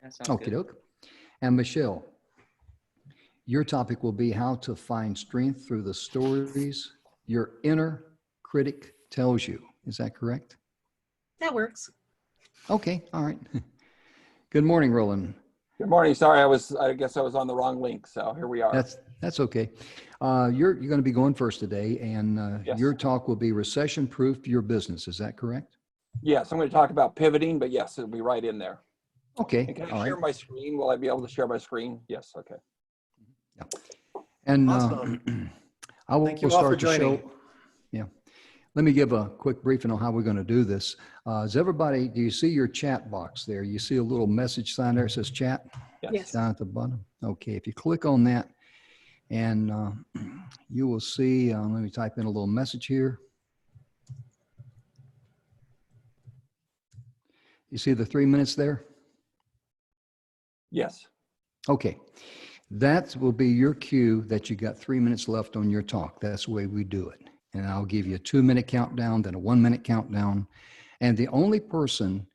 That sounds Okie good. doke. And Michelle, your topic will be how to find strength through the stories your inner critic tells you. Is that correct? That works. Okay, all right. Good morning, Roland. Good morning. Sorry, I guess I was on the wrong link. So here we are. That's okay. You're going to be going first today, and Yes. your talk will be recession-proof your business. Is that correct? Yes, I'm going to talk about pivoting, but yes, it'll be right in there. Okay, And can I all share right. my screen? Will I be able to share my screen? Yes. Okay. And Awesome. I will Thank you all for start the joining. show. Yeah. Let me give a quick briefing on how we're going to do this. Do you see your chat box there? You see a little message sign there that says chat Yes. down at the bottom? Okay, if you click on that, and you will see, let me type in a little message here. You see the 3 minutes there? Yes. Okay. That will be your cue that you got 3 minutes left on your talk. That's the way we do it. And I'll give you a 2-minute countdown, then a 1-minute countdown. And the only person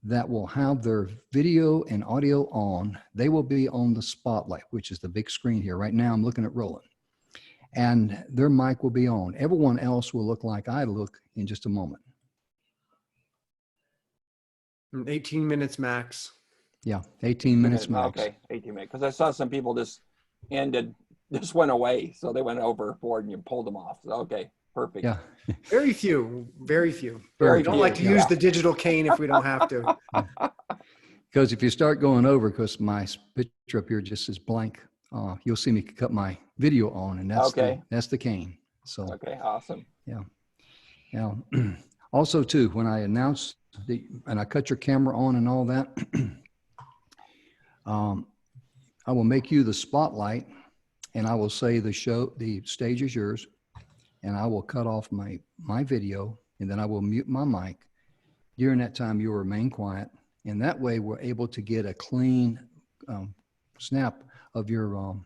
that will have their video and audio on, they will be on the spotlight, which is the big screen here. Right now, I'm looking at Roland. And their mic will be on. Everyone else will look like I look in just a moment. 18 minutes max. Yeah, 18 minutes max. Okay, 18 minutes. Because I saw some people just went away. So they went overboard and you pulled them off. So, okay, perfect. Yeah. Very few. Very few. Very We don't few, like to yeah. use the digital cane if we don't have to. Because if you start going over, because my picture up here just is blank, you'll see me cut my video on, and Okay. that's the cane. So Okay, awesome. yeah. Also too, when I announce and I cut your camera on and all that, I will make you the spotlight, and I will say the stage is yours, and I will cut off my video, and then I will mute my mic. During that time, you'll remain quiet, and that way we're able to get a clean snap of your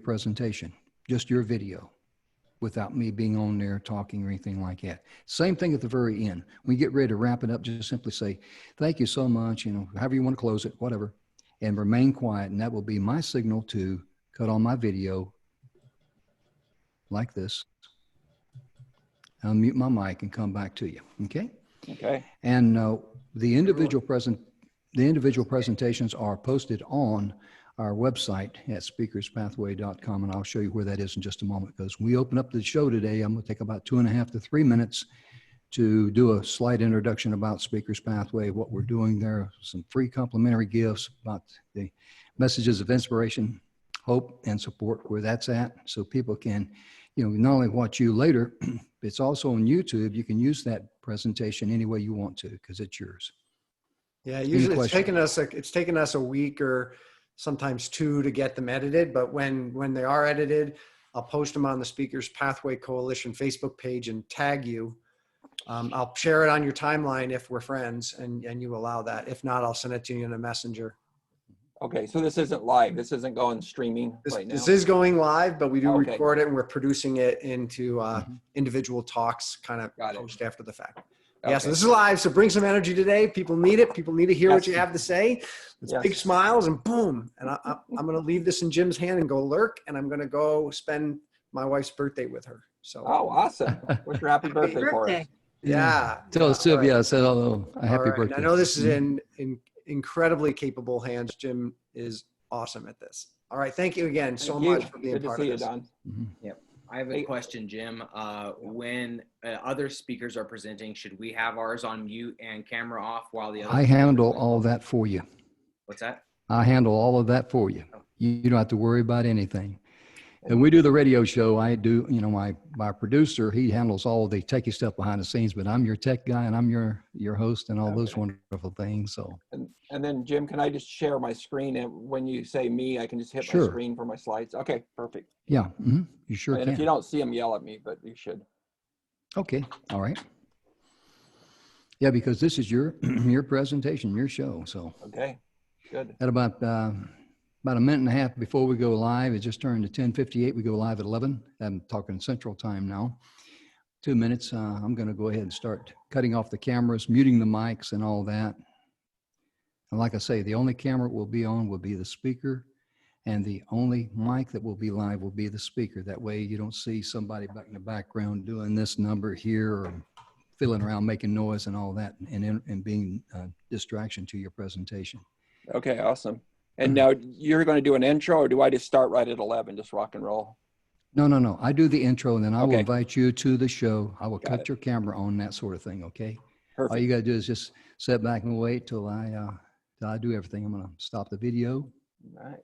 presentation, just your video, without me being on there talking or anything like that. Same thing at the very end. When you get ready to wrap it up, just simply say, thank you so much, however you want to close it, whatever, and remain quiet. And that will be my signal to cut on my video like this. I'll mute my mic and come back to you, okay? Okay. And the individual presentations are posted on our website at speakerspathway.com, and I'll show you where that is in just a moment. Because when we open up the show today, I'm going to take about 2.5 to 3 minutes to do a slight introduction about Speakers Pathway, what we're doing there, some free complimentary gifts about the messages of inspiration, hope, and support, where that's at, so people can, not only watch you later, it's also on YouTube. You can use that presentation any way you want to, because it's yours. Yeah, usually it's questions? taken us a week or sometimes 2 to get them edited, but when they are edited, I'll post them on the Speakers Pathway Coalition Facebook page and tag you. I'll share it on your timeline if we're friends and you allow that. If not, I'll send it to you in a messenger. Okay, so this isn't live. This isn't going streaming right now. This is going live, but we do Okay. record it and we're producing it into individual talks, kind of Got it. post after the fact. Yeah, so Okay. this is live. So bring some energy today. People need it. People need to hear what Yes. you have to say. It's Yes. big smiles and boom. And I'm going to leave this in Jim's hand and go lurk. And I'm going to go spend my wife's birthday with her. So, Oh, awesome. Wish her happy birthday for us. Birthday. yeah. Tell yeah, Sylvia all I said hello. A right. happy All right. birthday. I know this is in incredibly capable hands. Jim is awesome at this. All right. Thank you again so Thank you. much for being Good to part see of you, this. Don. Mhm. I have a question, Jim. When other speakers are presenting, should we have ours on mute and camera off while the other? I handle all that for you. What's that? I handle all of that for you. You don't have to worry about anything. And we do the radio show. I do, my producer, he handles all the techie stuff behind the scenes, but I'm your tech guy and I'm your host and all those Okay. wonderful things. So And then Jim, can I just share my screen? And when you say me, I can just hit my Sure. screen for my slides. Okay, perfect. yeah, you sure And can. if you don't see them, yell at me, but you should. Okay, all right. Yeah, because this is your your presentation, your show. So Okay, good. at about a minute and a half before we go live, it just turned to 10:58. We go live at 11. I'm talking Central Time now. 2 minutes. I'm going to go ahead and start cutting off the cameras, muting the mics and all that. And like I say, the only camera it will be on will be the speaker, and the only mic that will be live will be the speaker. That way you don't see somebody back in the background doing this number here or fiddling around making noise and all that, and being a distraction to your presentation. Okay, awesome. And now you're going to do an intro, or do I just start right at 11, just rock and roll? No. I do the intro, and then I will Okay. invite you to the show. I will Got cut it. your camera on, that sort of thing, okay? All Perfect. you got to do is just sit back and wait till I do everything. I'm going to stop the video. All right.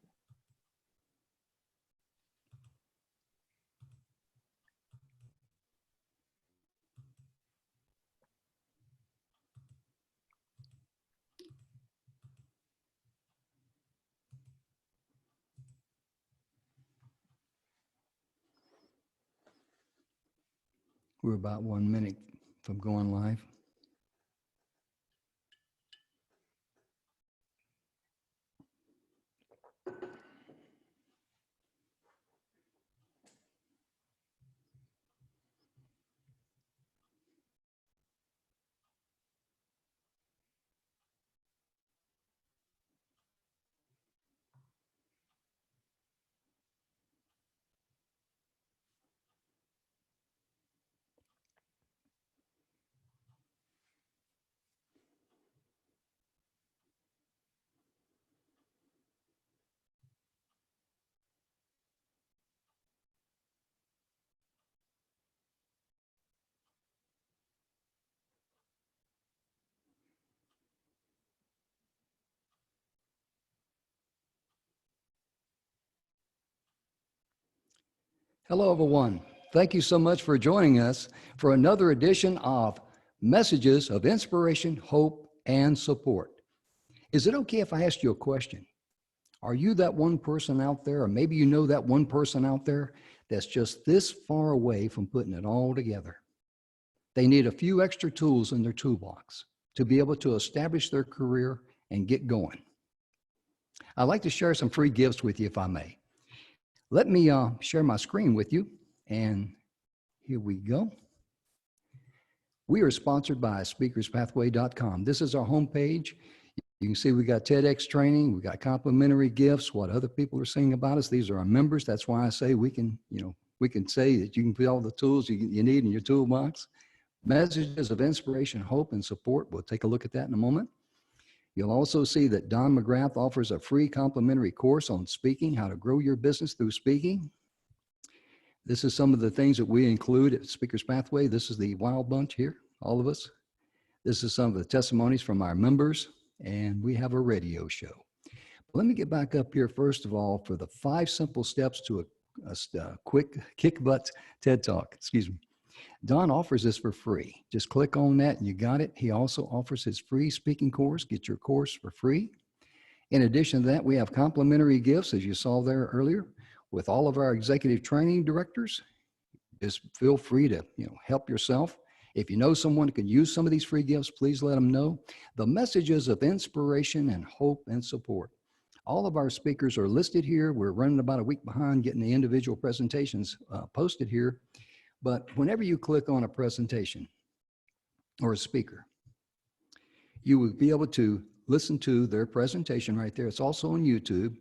We're about 1 minute from going live. Hello, everyone. Thank you so much for joining us for another edition of Messages of Inspiration, Hope, and Support. Is it okay if I ask you a question? Are you that one person out there, or maybe you know that one person out there that's just this far away from putting it all together? They need a few extra tools in their toolbox to be able to establish their career and get going. I'd like to share some free gifts with you, if I may. Let me share my screen with you, and here we go. We are sponsored by speakerspathway.com. This is our homepage. You can see we got TEDx training, we got complimentary gifts, what other people are saying about us. These are our members. That's why I say we can say that you can put all the tools you need in your toolbox. Messages of inspiration, hope, and support. We'll take a look at that in a moment. You'll also see that Don McGrath offers a free complimentary course on speaking, how to grow your business through speaking. This is some of the things that we include at Speakers Pathway. This is the Wild Bunch here, all of us. This is some of the testimonies from our members, and we have a radio show. Let me get back up here first of all for the 5 simple steps to a quick kick-butt TED Talk. Excuse me. Don offers this for free. Just click on that and you got it. He also offers his free speaking course. Get your course for free. In addition to that, we have complimentary gifts, as you saw there earlier, with all of our executive training directors. Just feel free to help yourself. If you know someone who can use some of these free gifts, please let them know. The messages of inspiration and hope and support. All of our speakers are listed here. We're running about a week behind getting the individual presentations posted here. But whenever you click on a presentation or a speaker, you will be able to listen to their presentation right there. It's also on YouTube.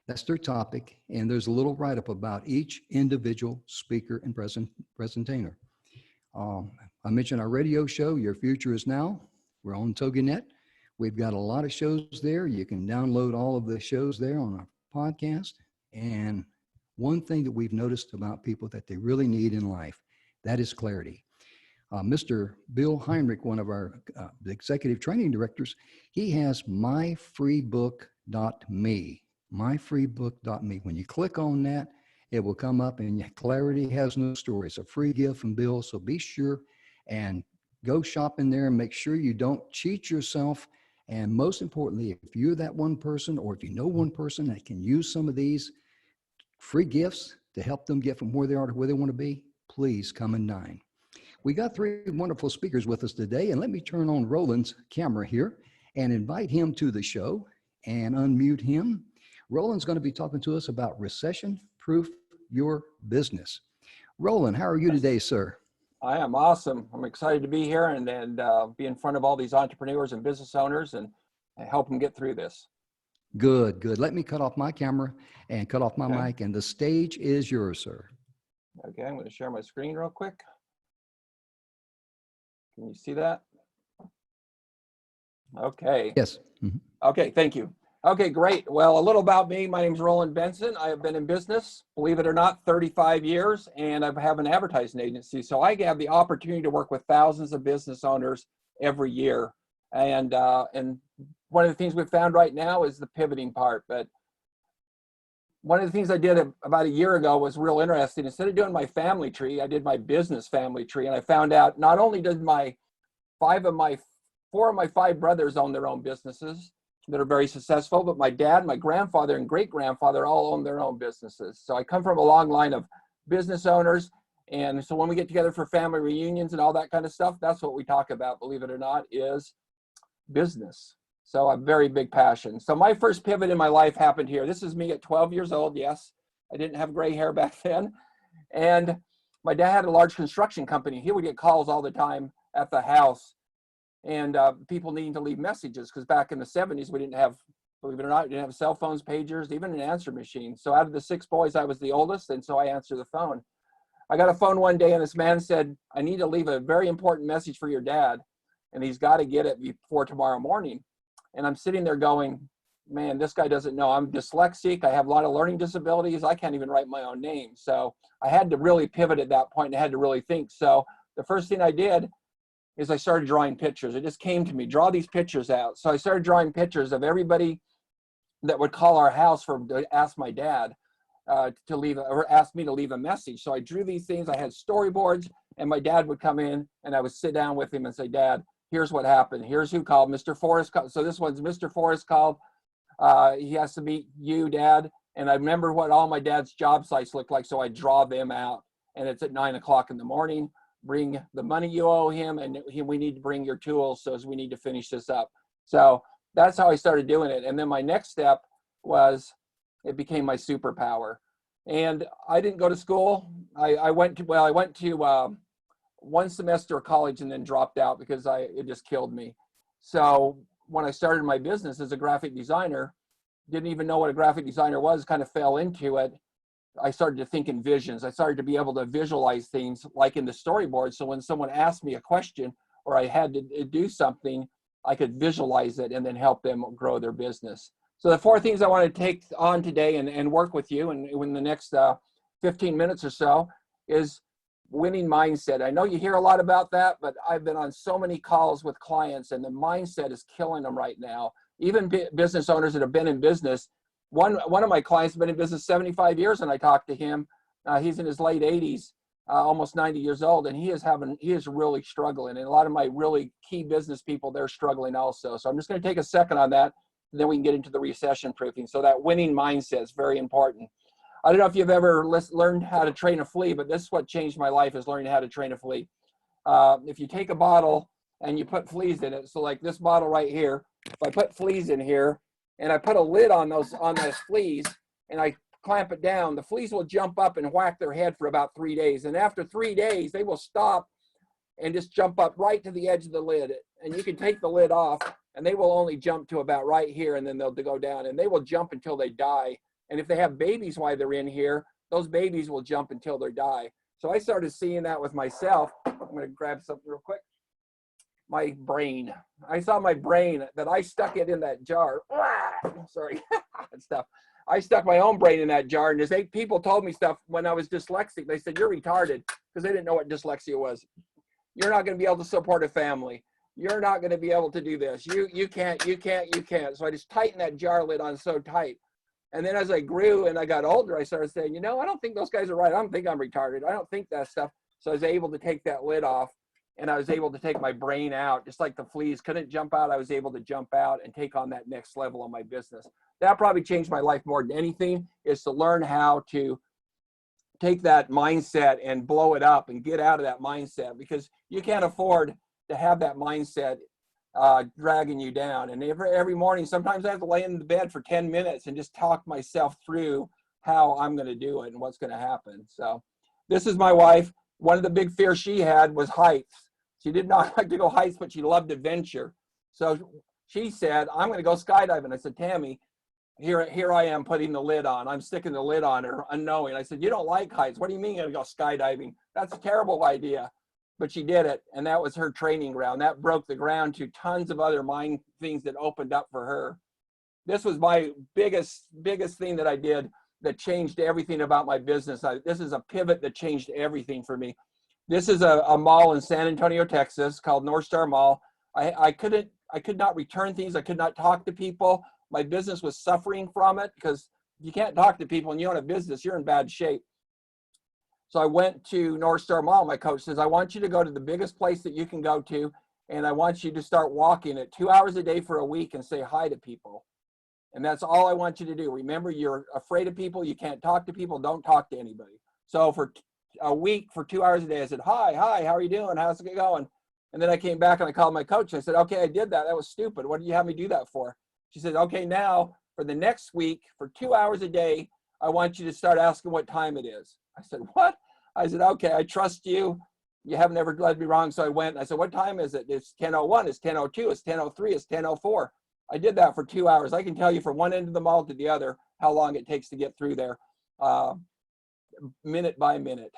That's their topic. And there's a little write-up about each individual speaker and presenter. I mentioned our radio show, Your Future Is Now. We're on TogiNet. We've got a lot of shows there. You can download all of the shows there on our podcast. And one thing that we've noticed about people that they really need in life, that is clarity. Mr. Bill Heinrich, one of our executive training directors, he has myfreebook.me, myfreebook.me. When you click on that, it will come up, and clarity has no story. It's a free gift from Bill, so be sure and go shop in there and make sure you don't cheat yourself. And most importantly, if you're that one person, or if you know one person that can use some of these free gifts to help them get from where they are to where they want to be, please come and dine. We got 3 wonderful speakers with us today, and let me turn on Roland's camera here and invite him to the show and unmute him. Roland's going to be talking to us about recession-proof your business. Roland, how are you today, sir? I am awesome. I'm excited to be here and be in front of all these entrepreneurs and business owners. And help them get through this. Good, good. Let me cut off my camera and cut off my Okay. mic, and the stage is yours, sir. Okay, I'm going to share my screen real quick. Can you see that? Okay. Yes. Mhm. Okay, thank you. Okay, great. Well, a little about me. My name is Roland Benson. I have been in business, believe it or not, 35 years, and I have an advertising agency. So I have the opportunity to work with thousands of business owners every year. And one of the things we've found right now is the pivoting part. But one of the things I did about a year ago was real interesting. Instead of doing my family tree, I did my business family tree. And I found out not only did four of my five brothers own their own businesses that are very successful, but my dad, my grandfather, and great-grandfather all own their own businesses. So I come from a long line of business owners. And so when we get together for family reunions and all that kind of stuff, that's what we talk about, believe it or not, is business. So a very big passion. So my first pivot in my life happened here. This is me at 12 years old. Yes, I didn't have gray hair back then. And my dad had a large construction company. He would get calls all the time at the house, and people needing to leave messages, because back in the 70s, we didn't have, believe it or not, we didn't have cell phones, pagers, even an answer machine. So out of the 6 boys, I was the oldest, and so I answered the phone. I got a phone one day, and this man said, I need to leave a very important message for your dad, and he's got to get it before tomorrow morning. And I'm sitting there going, man, this guy doesn't know. I'm dyslexic. I have a lot of learning disabilities. I can't even write my own name. So I had to really pivot at that point, and I had to really think. So the first thing I did is I started drawing pictures. It just came to me, draw these pictures out. So I started drawing pictures of everybody that would call our house to ask my dad to leave, or ask me to leave a message. So I drew these things. I had storyboards, and my dad would come in, and I would sit down with him and say, Dad, here's what happened. Here's who called. Mr. Forrest called. So this one's Mr. Forrest called. He has to meet you, Dad. And I remember what all my dad's job sites looked like. So I draw them out, and it's at 9 o'clock in the morning. Bring the money you owe him, and we need to bring your tools, so as we need to finish this up. So that's how I started doing it. And then my next step was, it became my superpower. And I didn't go to school. I went to one semester of college and then dropped out because it just killed me. So when I started my business as a graphic designer, didn't even know what a graphic designer was, kind of fell into it. I started to think in visions. I started to be able to visualize things like in the storyboard. So when someone asked me a question or I had to do something, I could visualize it and then help them grow their business. So the 4 things I want to take on today and work with you and in the next 15 minutes or so is winning mindset. I know you hear a lot about that, but I've been on so many calls with clients, and the mindset is killing them right now. Even business owners that have been in business. One of my clients has been in business 75 years, and I talked to him. He's in his late 80s, almost 90 years old, and he is really struggling. And a lot of my really key business people, they're struggling also. So I'm just going to take a second on that, and then we can get into the recession proofing. So that winning mindset is very important. I don't know if you've ever learned how to train a flea, but this is what changed my life, is learning how to train a flea. If you take a bottle and you put fleas in it, so like this bottle right here, if I put fleas in here and I put a lid on those fleas and I clamp it down, the fleas will jump up and whack their head for about 3 days. And after 3 days, they will stop and just jump up right to the edge of the lid. And you can take the lid off and they will only jump to about right here, and then they'll go down, and they will jump until they die. And if they have babies while they're in here, those babies will jump until they die. So I started seeing that with myself. I'm going to grab something real quick. My brain. I saw my brain that I stuck it in that jar. Sorry, stuff. I stuck my own brain in that jar, and people told me stuff when I was dyslexic. They said, you're retarded, because they didn't know what dyslexia was. You're not going to be able to support a family. You're not going to be able to do this. You can't. So I just tightened that jar lid on so tight. And then as I grew and I got older, I started saying, I don't think those guys are right. I don't think I'm retarded. I don't think that stuff. So I was able to take that lid off, and I was able to take my brain out, just like the fleas couldn't jump out. I was able to jump out and take on that next level of my business. That probably changed my life more than anything, is to learn how to take that mindset and blow it up and get out of that mindset, because you can't afford to have that mindset dragging you down. And every morning, sometimes I have to lay in the bed for 10 minutes and just talk myself through how I'm going to do it and what's going to happen. So this is my wife. One of the big fears she had was heights. She did not like to go heights, but she loved adventure. So she said, I'm going to go skydiving. I said, Tammy, here I am putting the lid on. I'm sticking the lid on her unknowing. I said, you don't like heights. What do you mean you're going to go skydiving? That's a terrible idea. But she did it. And that was her training ground. That broke the ground to tons of other mind things that opened up for her. This was my biggest thing that I did that changed everything about my business. This is a pivot that changed everything for me. This is a mall in San Antonio, Texas called North Star Mall. I could not return things. I could not talk to people. My business was suffering from it because if you can't talk to people and you own a business, you're in bad shape. So I went to North Star Mall. My coach says, I want you to go to the biggest place that you can go to, and I want you to start walking it 2 hours a day for a week and say hi to people. And that's all I want you to do. Remember, you're afraid of people. You can't talk to people. Don't talk to anybody. So for a week, for 2 hours a day, I said, hi, how are you doing? How's it going? And then I came back and I called my coach. I said, okay, I did that. That was stupid. What did you have me do that for? She said, okay, now for the next week, for 2 hours a day, I want you to start asking what time it is. I said, what? I said, okay, I trust you. You haven't ever led me wrong. So I went and I said, what time is it? It's 10:01, it's 10:02, it's 10:03, it's 10:04. I did that for 2 hours. I can tell you from one end of the mall to the other how long it takes to get through there, minute by minute.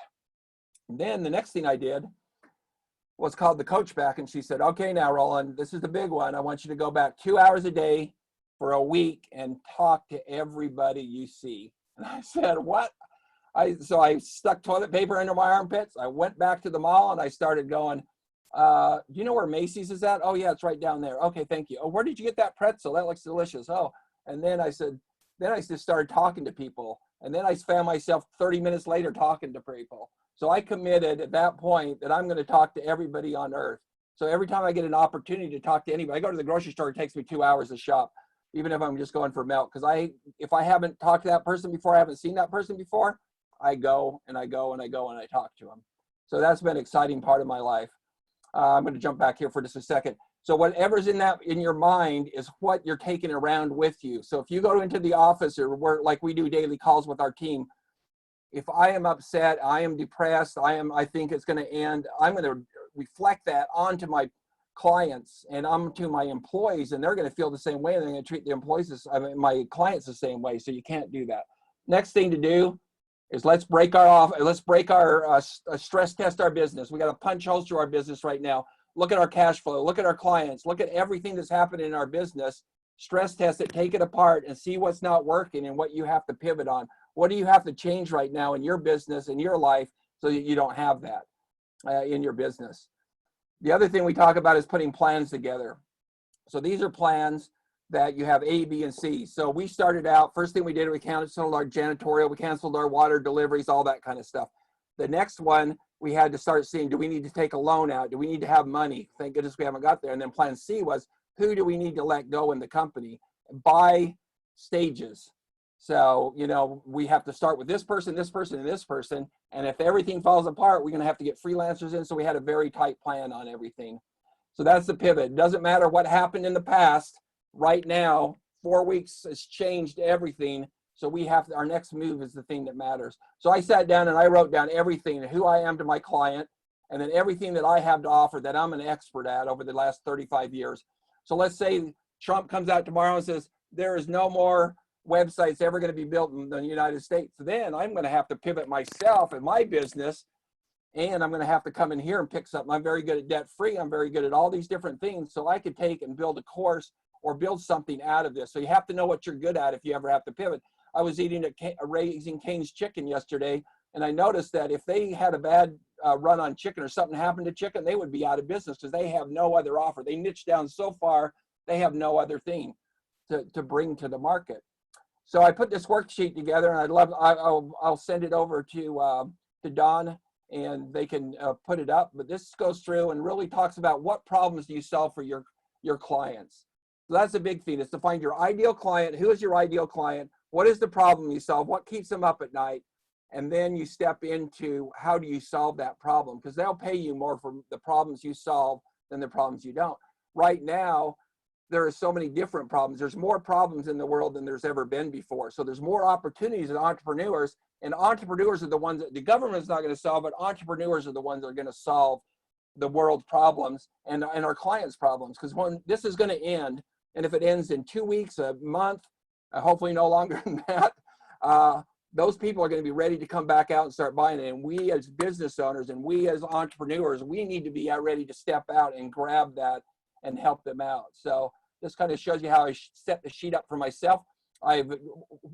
And then the next thing I did was called the coach back, and she said, okay, now Roland, this is the big one. I want you to go back 2 hours a day for a week and talk to everybody you see. And I said, what? So I stuck toilet paper under my armpits. I went back to the mall and I started going, do you know where Macy's is at? Oh yeah, it's right down there. Okay, thank you. Oh, where did you get that pretzel? That looks delicious. Oh, and then I just started talking to people. And then I found myself 30 minutes later talking to people. So I committed at that point that I'm going to talk to everybody on earth. So every time I get an opportunity to talk to anybody, I go to the grocery store, it takes me 2 hours to shop, even if I'm just going for milk. Because if I haven't talked to that person before, I haven't seen that person before, I go and I go and I go and I talk to them. So that's been an exciting part of my life. I'm going to jump back here for just a second. So whatever's in your mind is what you're taking around with you. So if you go into the office or work like we do daily calls with our team, if I am upset, I am depressed, I think it's going to end, I'm going to reflect that onto my clients and onto my employees, and they're going to feel the same way. And they're going to treat the employees, my clients the same way. So you can't do that. Next thing to do is let's break our stress test our business. We got to punch holes through our business right now. Look at our cash flow, look at our clients, look at everything that's happening in our business, stress test it, take it apart and see what's not working and what you have to pivot on. What do you have to change right now in your business, in your life, so that you don't have that in your business? The other thing we talk about is putting plans together. So these are plans that you have A, B, and C. So we started out, first thing we did, we canceled our janitorial, we canceled our water deliveries, all that kind of stuff. The next one, we had to start seeing, do we need to take a loan out? Do we need to have money? Thank goodness we haven't got there. And then plan C was, who do we need to let go in the company by stages? So, we have to start with this person, this person, and this person. And if everything falls apart, we're going to have to get freelancers in. So we had a very tight plan on everything. So that's the pivot. It doesn't matter what happened in the past. Right now, 4 weeks has changed everything. So our next move is the thing that matters. So I sat down and I wrote down everything, who I am to my client, and then everything that I have to offer that I'm an expert at over the last 35 years. So let's say Trump comes out tomorrow and says, there is no more websites ever going to be built in the United States. Then I'm going to have to pivot myself and my business, and I'm going to have to come in here and pick something. I'm very good at debt free. I'm very good at all these different things. So I could take and build a course or build something out of this. So you have to know what you're good at if you ever have to pivot. I was eating at Raising Cane's Chicken yesterday, and I noticed that if they had a bad run on chicken or something happened to chicken, they would be out of business because they have no other offer. They niche down so far, they have no other thing to bring to the market. So I put this worksheet together, and I'll send it over to Don, and they can put it up. But this goes through and really talks about what problems do you solve for your clients. So that's a big thing, is to find your ideal client. Who is your ideal client? What is the problem you solve? What keeps them up at night? And then you step into how do you solve that problem? Because they'll pay you more for the problems you solve than the problems you don't. Right now, there are so many different problems. There's more problems in the world than there's ever been before. So there's more opportunities as entrepreneurs, and entrepreneurs are the ones that the government's not going to solve, but entrepreneurs are the ones that are going to solve the world's problems and our clients' problems. Because when this is going to end, And if it ends in 2 weeks, a month, hopefully no longer than that, those people are going to be ready to come back out and start buying it. And we as business owners and we as entrepreneurs, we need to be ready to step out and grab that and help them out. So this kind of shows you how I set the sheet up for myself. I've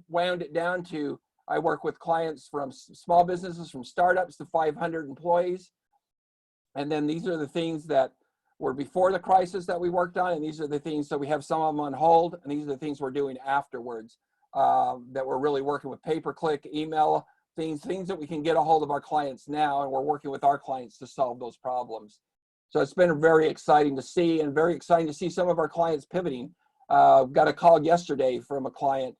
wound it down to, I work with clients from small businesses, from startups to 500 employees. And then these are the things that were before the crisis that we worked on. And these are the things, so we have some of them on hold. And these are the things we're doing afterwards, that we're really working with pay-per-click, email, things that we can get a hold of our clients now. And we're working with our clients to solve those problems. So it's been very exciting to see, and very exciting to see some of our clients pivoting. Got a call yesterday from a client,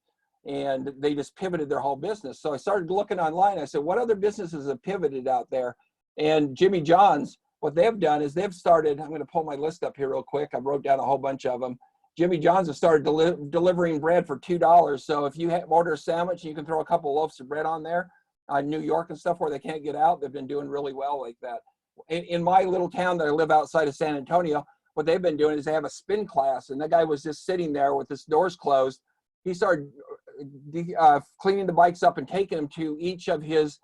and they just pivoted their whole business. So I started looking online. I said, what other businesses have pivoted out there? And Jimmy John's, what they've done is they've started, I'm going to pull my list up here real quick. I wrote down a whole bunch of them. Jimmy John's has started delivering bread for $2. So if you order a sandwich, you can throw a couple loaves of bread on there. New York and stuff where they can't get out, they've been doing really well like that. In my little town that I live outside of San Antonio, what they've been doing is they have a spin class, and that guy was just sitting there with his doors closed. He started cleaning the bikes up and taking them to each of his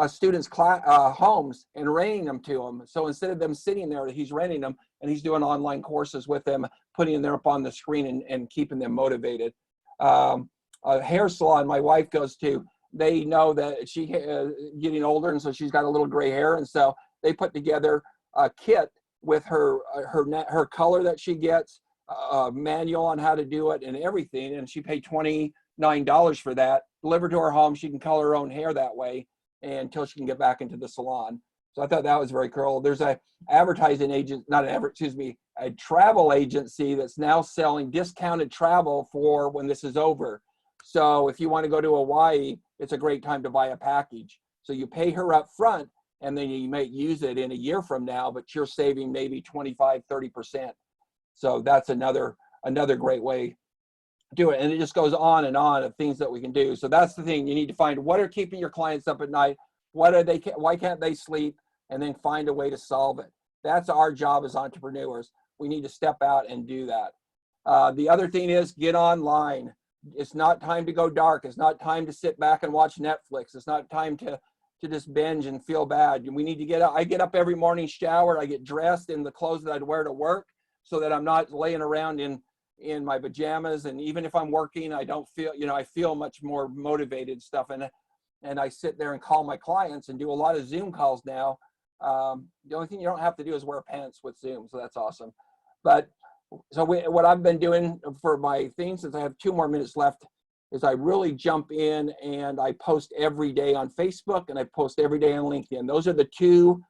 students' homes and renting them to them. So instead of them sitting there, he's renting them, and he's doing online courses with them, putting them up on the screen and keeping them motivated. A hair salon my wife goes to, they know that she getting older, and so she's got a little gray hair, and so they put together a kit with her color that she gets, a manual on how to do it and everything. And she paid $29 for that, delivered to her home. She can color her own hair that way until she can get back into the salon. So I thought that was very cool. There's a advertising agent, a travel agency that's now selling discounted travel for when this is over. So if you want to go to Hawaii, it's a great time to buy a package. So you pay her up front, and then you might use it in a year from now, but you're saving maybe 25, 30%. So that's another great way to do it. And it just goes on and on of things that we can do. So that's the thing. You need to find what are keeping your clients up at night. Why can't they sleep? And then find a way to solve it. That's our job as entrepreneurs. We need to step out and do that. The other thing is get online. It's not time to go dark. It's not time to sit back and watch Netflix. It's not time to just binge and feel bad. We need to get up. I get up every morning, shower, I get dressed in the clothes that I'd wear to work so that I'm not laying around in my pajamas. And even if I'm working, I don't feel, I feel much more motivated stuff. And I sit there and call my clients and do a lot of Zoom calls now. The only thing you don't have to do is wear pants with Zoom. So that's awesome. But so what I've been doing for my thing, since I have 2 more minutes left, is I really jump in and I post every day on Facebook and I post every day on LinkedIn. Those are the 2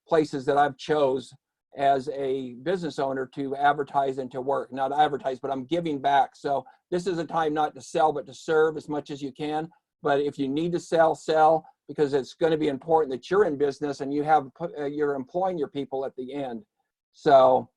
places that I've chose as a business owner to advertise and to work. Not advertise, but I'm giving back. So this is a time not to sell, but to serve as much as you can. But if you need to sell, because it's going to be important that you're in business and you're employing your people at the end. So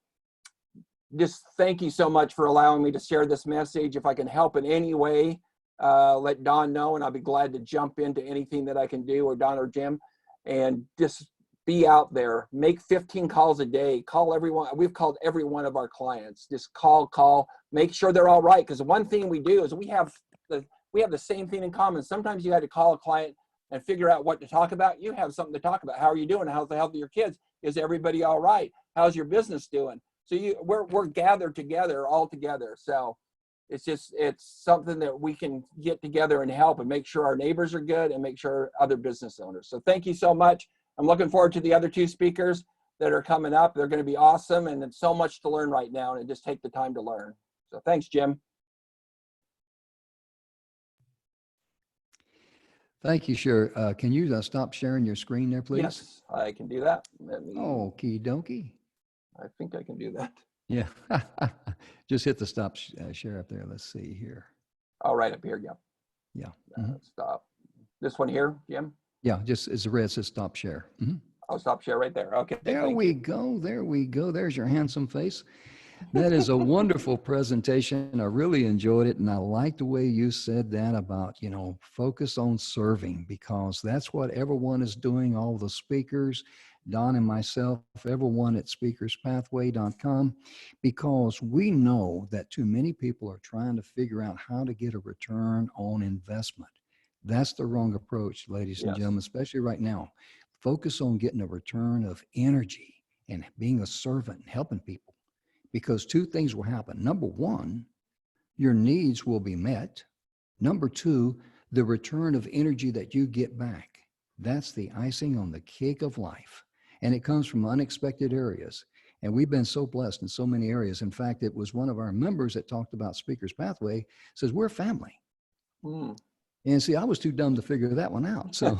just thank you so much for allowing me to share this message. If I can help in any way, let Don know, and I'll be glad to jump into anything that I can do, or Don or Jim, and just be out there. Make 15 calls a day. Call everyone. We've called every one of our clients. Just call, make sure they're all right. Because one thing we do is we have the same thing in common. Sometimes you had to call a client and figure out what to talk about. You have something to talk about. How are you doing? How's the health of your kids? Is everybody all right? How's your business doing? So we're gathered together, all together. So it's something that we can get together and help and make sure our neighbors are good and make sure other business owners. So thank you so much. I'm looking forward to the other 2 speakers that are coming up. They're going to be awesome, and it's so much to learn right now, and just take the time to learn. So thanks, Jim. Thank you, sure. Can you stop sharing your screen there, please? Yes, I can do that. Okie dokie. I think I can do that. Yeah. Just hit the stop share up there. Let's see here. Oh, right up here. Yeah. Yeah. Stop. This one here, Jim? Yeah, just it's red, says stop share. Oh, stop share right there. Okay. There we go. There we go. There's your handsome face. That is a wonderful presentation. I really enjoyed it. And I like the way you said that about, focus on serving, because that's what everyone is doing. All the speakers, Don and myself, everyone at speakerspathway.com, because we know that too many people are trying to figure out how to get a return on investment. That's the wrong approach, ladies and Yes. gentlemen, especially right now. Focus on getting a return of energy and being a servant and helping people, because two things will happen. Number one, your needs will be met. Number two, the return of energy that you get back. That's the icing on the cake of life. And it comes from unexpected areas. And we've been so blessed in so many areas. In fact, it was one of our members that talked about Speaker's Pathway, says, we're family. Mm. And see, I was too dumb to figure that one out. So,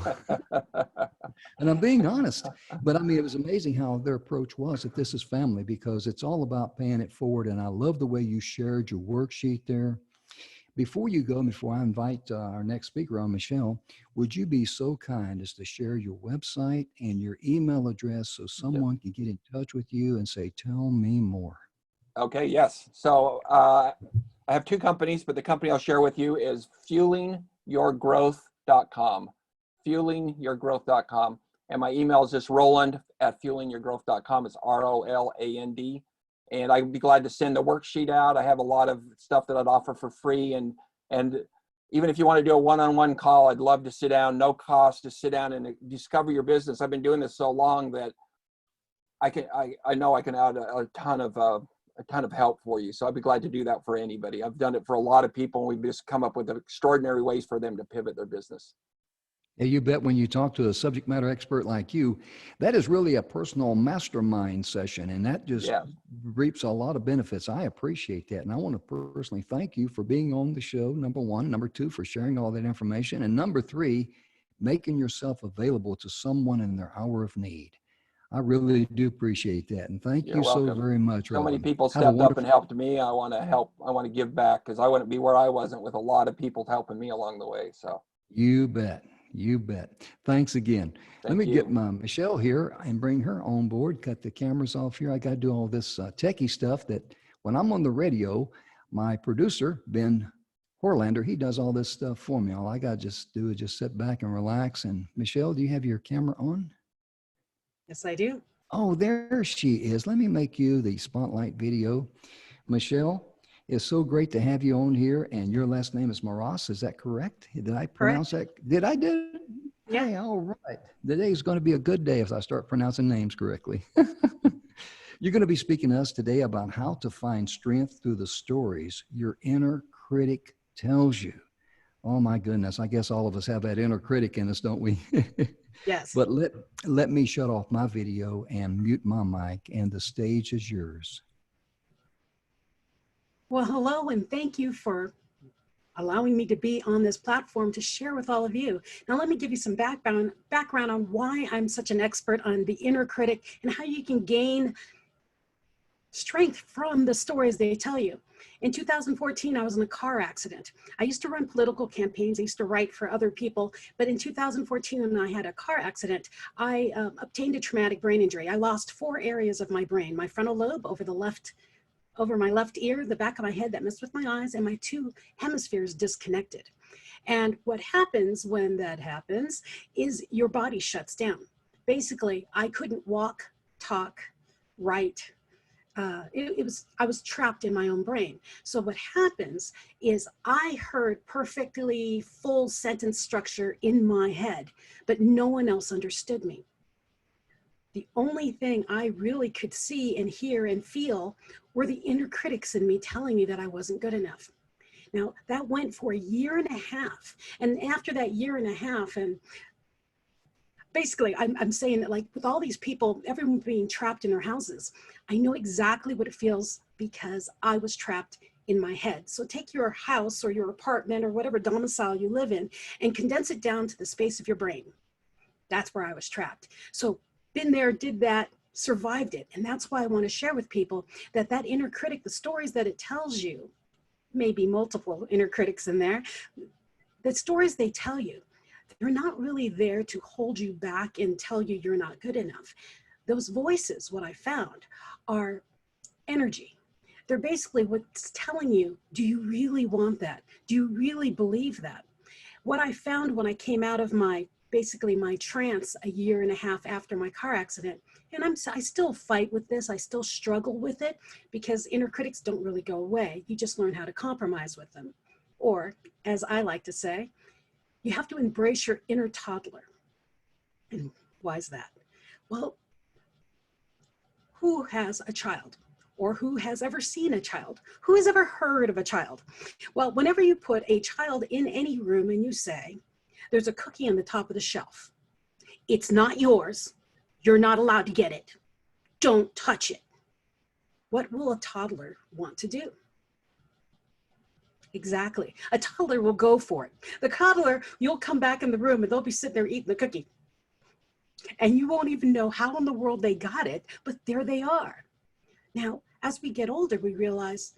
and I'm being honest, but I mean, it was amazing how their approach was that this is family, because it's all about paying it forward. And I love the way you shared your worksheet there. Before you go, before I invite our next speaker on, Michelle, would you be so kind as to share your website and your email address so someone can get in touch with you and say, tell me more? Okay, yes. So I have two companies, but the company I'll share with you is fuelingyourgrowth.com. Fuelingyourgrowth.com. And my email is just roland@fuelingyourgrowth.com. It's ROLAND. And I'd be glad to send the worksheet out. I have a lot of stuff that I'd offer for free. And even if you want to do a one-on-one call, I'd love to sit down, no cost, to sit down and discover your business. I've been doing this so long that I know I can add a ton of help for you. So I'd be glad to do that for anybody. I've done it for a lot of people, and we've just come up with extraordinary ways for them to pivot their business. Yeah, you bet. When you talk to a subject matter expert like you, that is really a personal mastermind session, and that just reaps a lot of benefits. I appreciate that. And I want to personally thank you for being on the show, number one. Number two, for sharing all that information. And number three, making yourself available to someone in their hour of need. I really do appreciate that. And thank you so very much, So many Roland. people stepped up and helped me. I want to help. I want to give back, because I wouldn't be where I wasn't with a lot of people helping me along the way. So you bet. You bet. Thanks again. Let me get my Michelle here and bring her on board. Cut the cameras off here. I got to do all this techie stuff that when I'm on the radio, my producer, Ben Horlander, he does all this stuff for me. All I got to just do is just sit back and relax. And Michelle, do you have your camera on? Yes, I do. Oh, there she is. Let me make you the spotlight video. Michelle, it's so great to have you on here, and your last name is Moras. Is that correct? Did I pronounce that? Did I do? Yeah. Hey, all right. Today is going to be a good day if I start pronouncing names correctly. You're going to be speaking to us today about how to find strength through the stories your inner critic tells you. Oh my goodness. I guess all of us have that inner critic in us, don't we? Yes. But let me shut off my video and mute my mic, and the stage is yours. Well, hello, and thank you for allowing me to be on this platform to share with all of you. Now, let me give you some background on why I'm such an expert on the inner critic and how you can gain strength from the stories they tell you. In 2014, I was in a car accident. I used to run political campaigns. I used to write for other people. But in 2014, when I had a car accident, I obtained a traumatic brain injury. I lost 4 areas of my brain: my frontal lobe over my left ear, the back of my head that messed with my eyes, and my 2 hemispheres disconnected. And what happens when that happens is your body shuts down. Basically, I couldn't walk, talk, write. I was trapped in my own brain. So what happens is I heard perfectly full sentence structure in my head, but no one else understood me. The only thing I really could see and hear and feel were the inner critics in me telling me that I wasn't good enough. Now, that went for 1.5 years. And after that 1.5 years, and basically, I'm saying that, like, with all these people, everyone being trapped in their houses, I know exactly what it feels because I was trapped in my head. So take your house or your apartment or whatever domicile you live in and condense it down to the space of your brain. That's where I was trapped. So been there, did that, survived it. And that's why I want to share with people that that inner critic, the stories that it tells you, maybe multiple inner critics in there, the stories they tell you, they're not really there to hold you back and tell you you're not good enough. Those voices, what I found, are energy. They're basically what's telling you, do you really want that? Do you really believe that? What I found when I came out of basically my trance a year and a half after my car accident, and I still fight with this, I still struggle with it, because inner critics don't really go away. You just learn how to compromise with them. Or, as I like to say, you have to embrace your inner toddler. And why is that? Well, who has a child? Or who has ever seen a child? Who has ever heard of a child? Well, whenever you put a child in any room and you say, there's a cookie on the top of the shelf, it's not yours, you're not allowed to get it, don't touch it. What will a toddler want to do? Exactly. A toddler will go for it. The toddler, you'll come back in the room and they'll be sitting there eating the cookie. And you won't even know how in the world they got it, but there they are. Now, as we get older, we realize,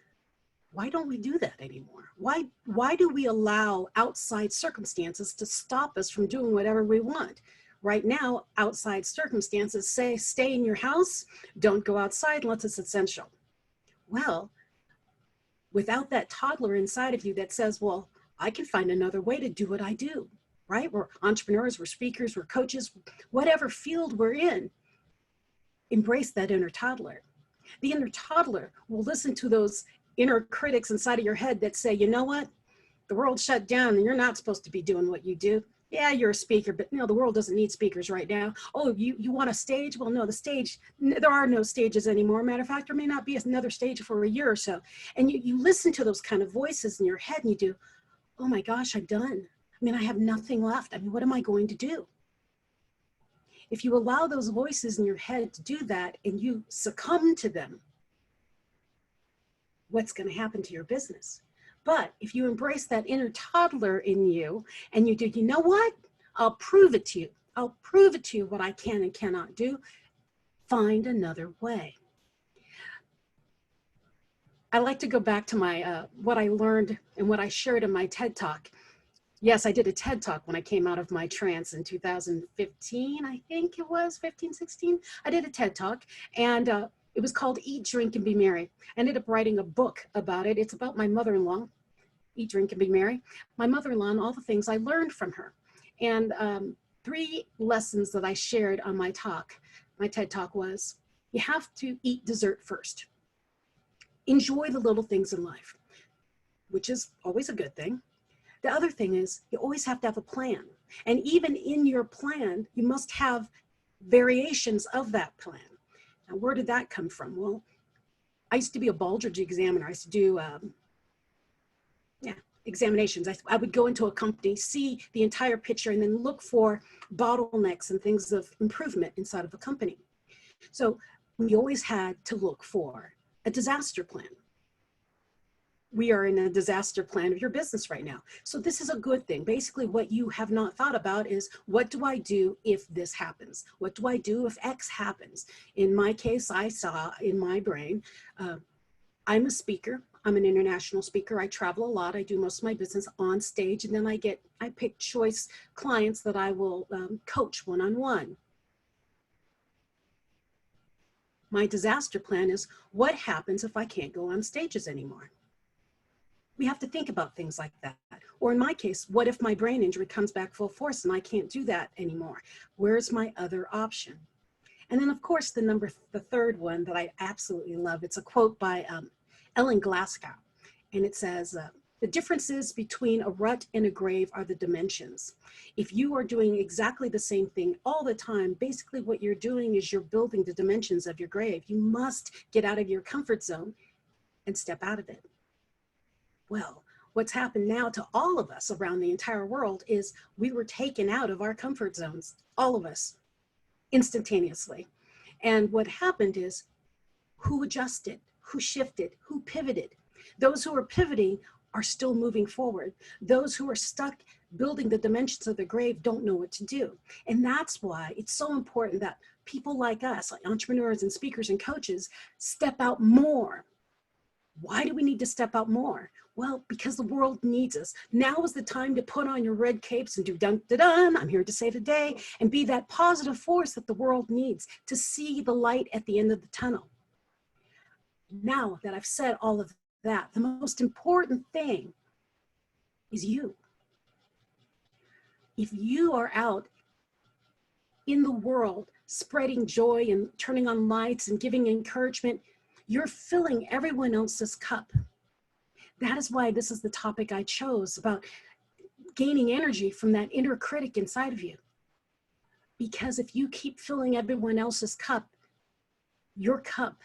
why don't we do that anymore? Why do we allow outside circumstances to stop us from doing whatever we want? Right now, outside circumstances say, stay in your house, don't go outside unless it's essential. Well, without that toddler inside of you that says, well, I can find another way to do what I do, right? We're entrepreneurs, we're speakers, we're coaches, whatever field we're in, embrace that inner toddler. The inner toddler will listen to those inner critics inside of your head that say, you know what? The world shut down and you're not supposed to be doing what you do. Yeah, you're a speaker, but no, the world doesn't need speakers right now. Oh, you want a stage? Well, no, the stage, there are no stages anymore. Matter of fact, there may not be another stage for a year or so. And you listen to those kind of voices in your head and you do, oh my gosh, I'm done. I mean, I have nothing left. I mean, what am I going to do? If you allow those voices in your head to do that and you succumb to them, what's going to happen to your business? But if you embrace that inner toddler in you and you do, you know what? I'll prove it to you. I'll prove it to you what I can and cannot do. Find another way. I like to go back to my what I learned and what I shared in my TED Talk. Yes, I did a TED Talk when I came out of my trance in 2015, I think it was 15, 16. I did a TED Talk and it was called Eat, Drink, and Be Merry. I ended up writing a book about it. It's about my mother-in-law, Eat, Drink, and Be Merry. My mother-in-law and all the things I learned from her. And 3 lessons that I shared on my TED Talk was, you have to eat dessert first. Enjoy the little things in life, which is always a good thing. The other thing is you always have to have a plan. And even in your plan, you must have variations of that plan. Now, where did that come from? Well, I used to be a Baldrige examiner. I used to do examinations. I would go into a company, see the entire picture, and then look for bottlenecks and things of improvement inside of a company. So we always had to look for a disaster plan. We are in a disaster plan of your business right now. So this is a good thing. Basically, what you have not thought about is, what do I do if this happens? What do I do if X happens? In my case, I saw in my brain, I'm a speaker. I'm an international speaker. I travel a lot. I do most of my business on stage, and then I pick choice clients that I will coach one-on-one. My disaster plan is, what happens if I can't go on stages anymore? We have to think about things like that. Or in my case, what if my brain injury comes back full force and I can't do that anymore? Where's my other option? And then of course, the third one that I absolutely love, it's a quote by Ellen Glasgow. And it says, the differences between a rut and a grave are the dimensions. If you are doing exactly the same thing all the time, basically what you're doing is you're building the dimensions of your grave. You must get out of your comfort zone and step out of it. Well, what's happened now to all of us around the entire world is we were taken out of our comfort zones, all of us, instantaneously. And what happened is, who adjusted, who shifted, who pivoted? Those who are pivoting are still moving forward. Those who are stuck building the dimensions of the grave don't know what to do. And that's why it's so important that people like us, like entrepreneurs and speakers and coaches, step out more. Why do we need to step out more? Well, because the world needs us. Now is the time to put on your red capes and do dun-dun-dun, I'm here to save the day, and be that positive force that the world needs to see the light at the end of the tunnel. Now that I've said all of that, the most important thing is you. If you are out in the world spreading joy and turning on lights and giving encouragement, you're filling everyone else's cup. That is why this is the topic I chose, about gaining energy from that inner critic inside of you. Because if you keep filling everyone else's cup, your cup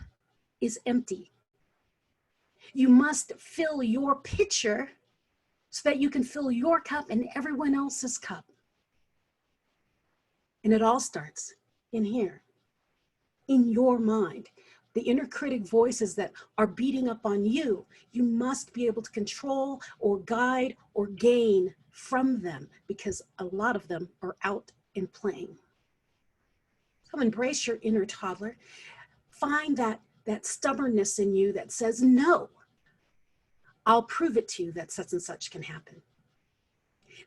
is empty. You must fill your pitcher so that you can fill your cup and everyone else's cup. And it all starts in here, in your mind. The inner critic voices that are beating up on you, you must be able to control or guide or gain from them, because a lot of them are out and playing. So embrace your inner toddler. Find that stubbornness in you that says, no, I'll prove it to you that such and such can happen.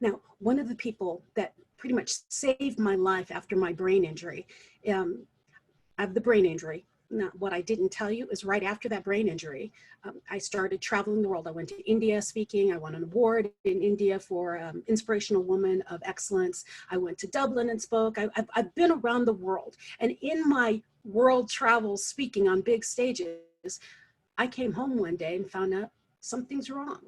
Now, one of the people that pretty much saved my life after my brain injury, I have the brain injury. Now, what I didn't tell you is right after that brain injury, I started traveling the world. I went to India speaking. I won an award in India for Inspirational Woman of Excellence. I went to Dublin and spoke. I've been around the world. And in my world travel speaking on big stages, I came home one day and found out something's wrong.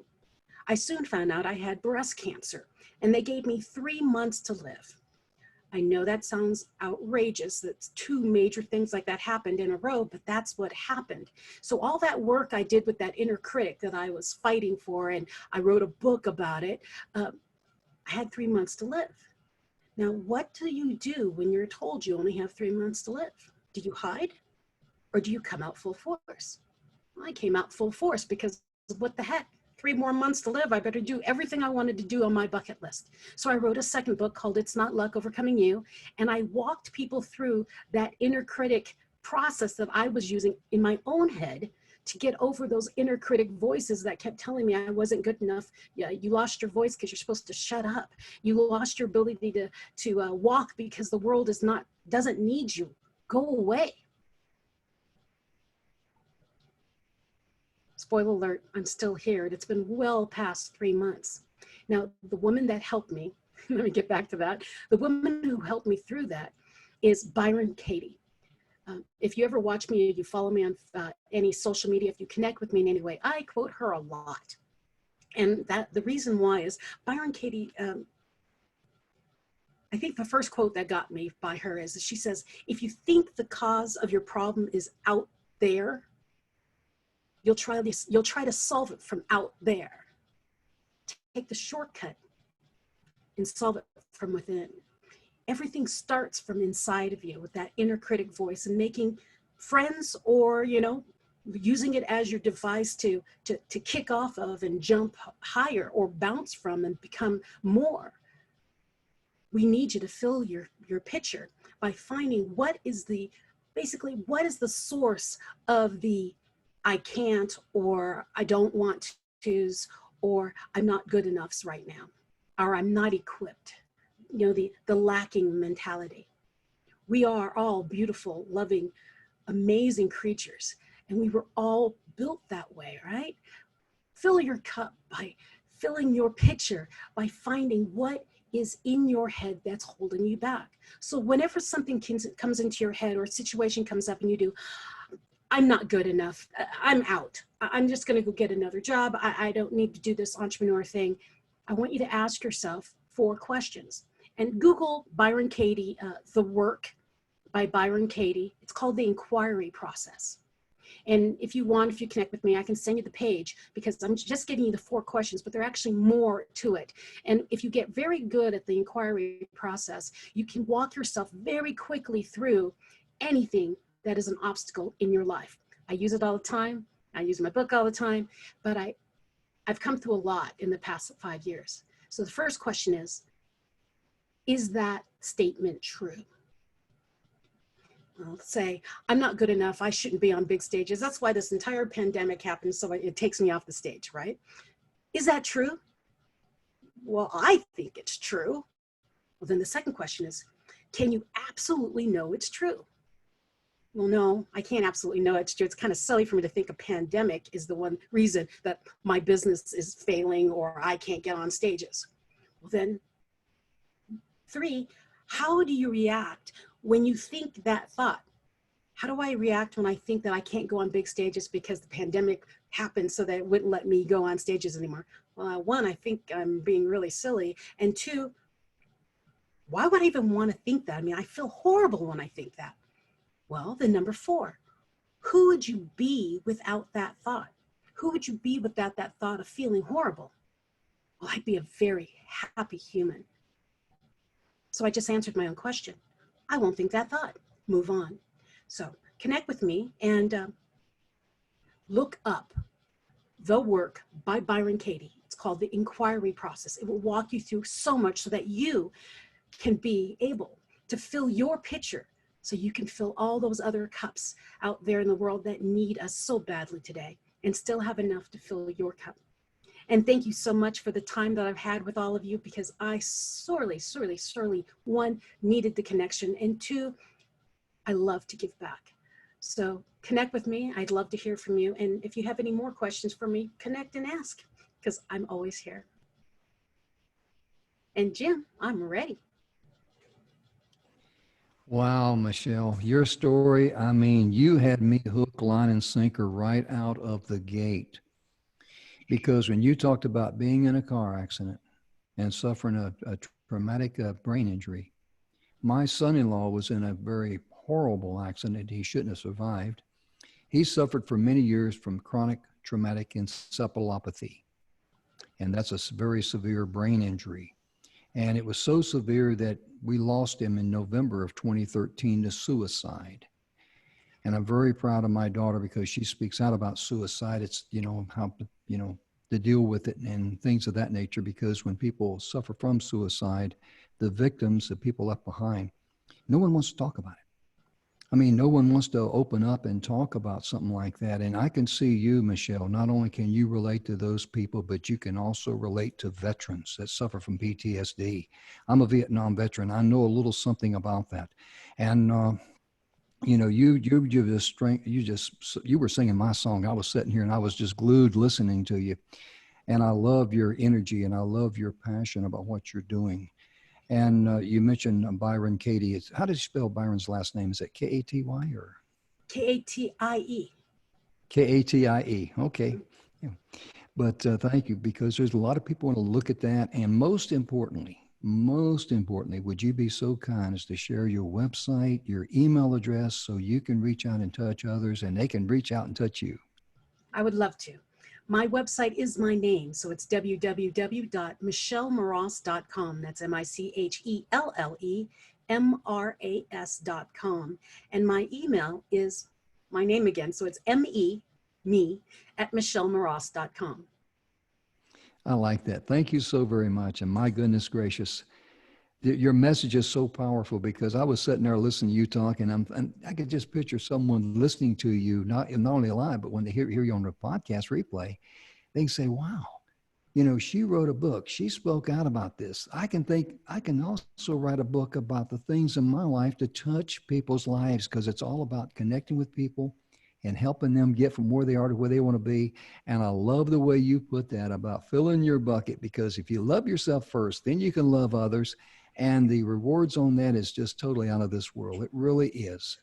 I soon found out I had breast cancer, and they gave me 3 months to live. I know that sounds outrageous. That's 2 major things like that happened in a row, but that's what happened. So all that work I did with that inner critic that I was fighting for, and I wrote a book about it, I had 3 months to live. Now, what do you do when you're told you only have 3 months to live? Do you hide, or do you come out full force? Well, I came out full force because what the heck? 3 more months to live. I better do everything I wanted to do on my bucket list. So I wrote a second book called It's Not Luck, Overcoming You. And I walked people through that inner critic process that I was using in my own head to get over those inner critic voices that kept telling me I wasn't good enough. Yeah, you lost your voice because you're supposed to shut up. You lost your ability to walk because the world doesn't need you. Go away. Spoiler alert, I'm still here. It's been well past 3 months. Now, the woman that helped me, let me get back to that. The woman who helped me through that is Byron Katie. If you ever watch me, if you follow me on any social media, if you connect with me in any way, I quote her a lot. And the reason why is Byron Katie, I think the first quote that got me by her is she says, if you think the cause of your problem is out there, you'll try to solve it from out there. Take the shortcut and solve it from within. Everything starts from inside of you with that inner critic voice, and making friends, or, using it as your device to kick off of and jump higher or bounce from and become more. We need you to fill your pitcher by finding what is the source of the I can't, or I don't want to's, or I'm not good enoughs right now, or I'm not equipped. The lacking mentality. We are all beautiful, loving, amazing creatures, and we were all built that way, right? Fill your cup by filling your pitcher, by finding what is in your head that's holding you back. So whenever something comes into your head, or a situation comes up and you do, I'm not good enough, I'm out, I'm just gonna go get another job, I don't need to do this entrepreneur thing, I want you to ask yourself 4 questions. And Google Byron Katie, The Work by Byron Katie. It's called the inquiry process. And if you connect with me, I can send you the page, because I'm just giving you the 4 questions, but there are actually more to it. And if you get very good at the inquiry process, you can walk yourself very quickly through anything that is an obstacle in your life. I use it all the time. I use my book all the time, but I've come through a lot in the past 5 years. So the first question is that statement true? I'll say, I'm not good enough, I shouldn't be on big stages. That's why this entire pandemic happened, so it takes me off the stage, right? Is that true? Well, I think it's true. Well, then the second question is, can you absolutely know it's true? Well, no, I can't absolutely know it's true. It's kind of silly for me to think a pandemic is the one reason that my business is failing or I can't get on stages. Well, then, three, how do you react when you think that thought? How do I react when I think that I can't go on big stages because the pandemic happened so that it wouldn't let me go on stages anymore? Well, one, I think I'm being really silly. And two, why would I even want to think that? I mean, I feel horrible when I think that. Well, then number four, who would you be without that thought? Who would you be without that thought of feeling horrible? Well, I'd be a very happy human. So I just answered my own question. I won't think that thought. Move on. So connect with me and look up The Work by Byron Katie. It's called The Inquiry Process. It will walk you through so much so that you can be able to fill your pitcher so you can fill all those other cups out there in the world that need us so badly today and still have enough to fill your cup. And thank you so much for the time that I've had with all of you, because I sorely, one, needed the connection, and two, I love to give back. So connect with me. I'd love to hear from you. And if you have any more questions for me, connect and ask, because I'm always here. And Jim, I'm ready. Wow, Michelle, your story, I mean, you had me hook, line, and sinker right out of the gate. Because when you talked about being in a car accident and suffering a traumatic brain injury, my son-in-law was in a very horrible accident. He shouldn't have survived. He suffered for many years from chronic traumatic encephalopathy, and that's a very severe brain injury. And it was so severe that we lost him in November of 2013 to suicide. And I'm very proud of my daughter because she speaks out about suicide. It's, how, to deal with it and things of that nature, because when people suffer from suicide, the victims, the people left behind, no one wants to talk about it. I mean, no one wants to open up and talk about something like that. And I can see you, Michelle, not only can you relate to those people, but you can also relate to veterans that suffer from PTSD. I'm a Vietnam veteran. I know a little something about that. And, you just strength, you were singing my song. I was sitting here and I was just glued listening to you. And I love your energy and I love your passion about what you're doing. And you mentioned Byron Katie. How do you spell Byron's last name? Is it Katy or? Katie. Katie. Okay. Yeah. But thank you, because there's a lot of people want to look at that. And most importantly, would you be so kind as to share your website, your email address, so you can reach out and touch others and they can reach out and touch you? I would love to. My website is my name, so it's www.michellemarass.com. That's MICHELLEMRAS.com. And my email is my name again, so it's me@michellemarass.com. I like that. Thank you so very much. And my goodness gracious, your message is so powerful, because I was sitting there listening to you talk, and I could just picture someone listening to you, not only live, but when they hear you on the podcast replay, they can say, wow, she wrote a book. She spoke out about this. I can also write a book about the things in my life to touch people's lives, because it's all about connecting with people and helping them get from where they are to where they want to be. And I love the way you put that about filling your bucket, because if you love yourself first, then you can love others. And the rewards on that is just totally out of this world. It really is.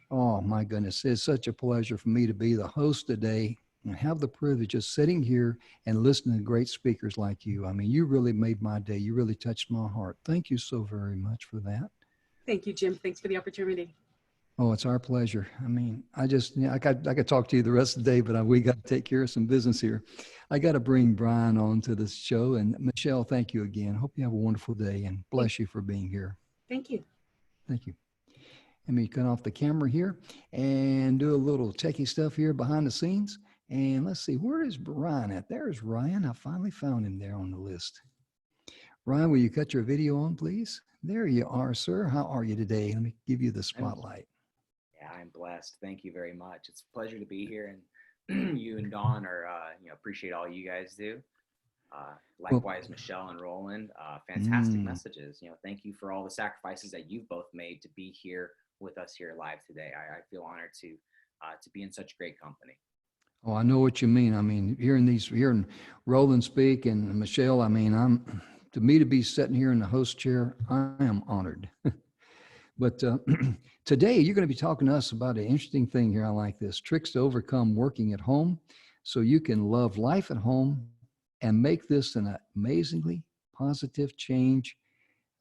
Oh, my goodness. It's such a pleasure for me to be the host today and have the privilege of sitting here and listening to great speakers like you. I mean, you really made my day. You really touched my heart. Thank you so very much for that. Thank you, Jim. Thanks for the opportunity. Oh, it's our pleasure. I mean, I could talk to you the rest of the day, but we got to take care of some business here. I got to bring Brian on to this show. And Michelle, thank you again. Hope you have a wonderful day, and bless you for being here. Thank you. Thank you. Let me cut off the camera here and do a little techie stuff here behind the scenes. And let's see, where is Ryan at? There's Ryan. I finally found him there on the list. Ryan, will you cut your video on, please? There you are, sir. How are you today? Let me give you the spotlight. Yeah, I'm blessed. Thank you very much. It's a pleasure to be here, and you and Dawn are, appreciate all you guys do. Likewise, Michelle and Roland, fantastic messages. Thank you for all the sacrifices that you've both made to be here with us here live today. I feel honored to be in such great company. Oh, I know what you mean. I mean, hearing Roland speak and Michelle, I mean, to me to be sitting here in the host chair, I am honored. But today you're going to be talking to us about an interesting thing here. I like this: tricks to overcome working at home, so you can love life at home and make this an amazingly positive change,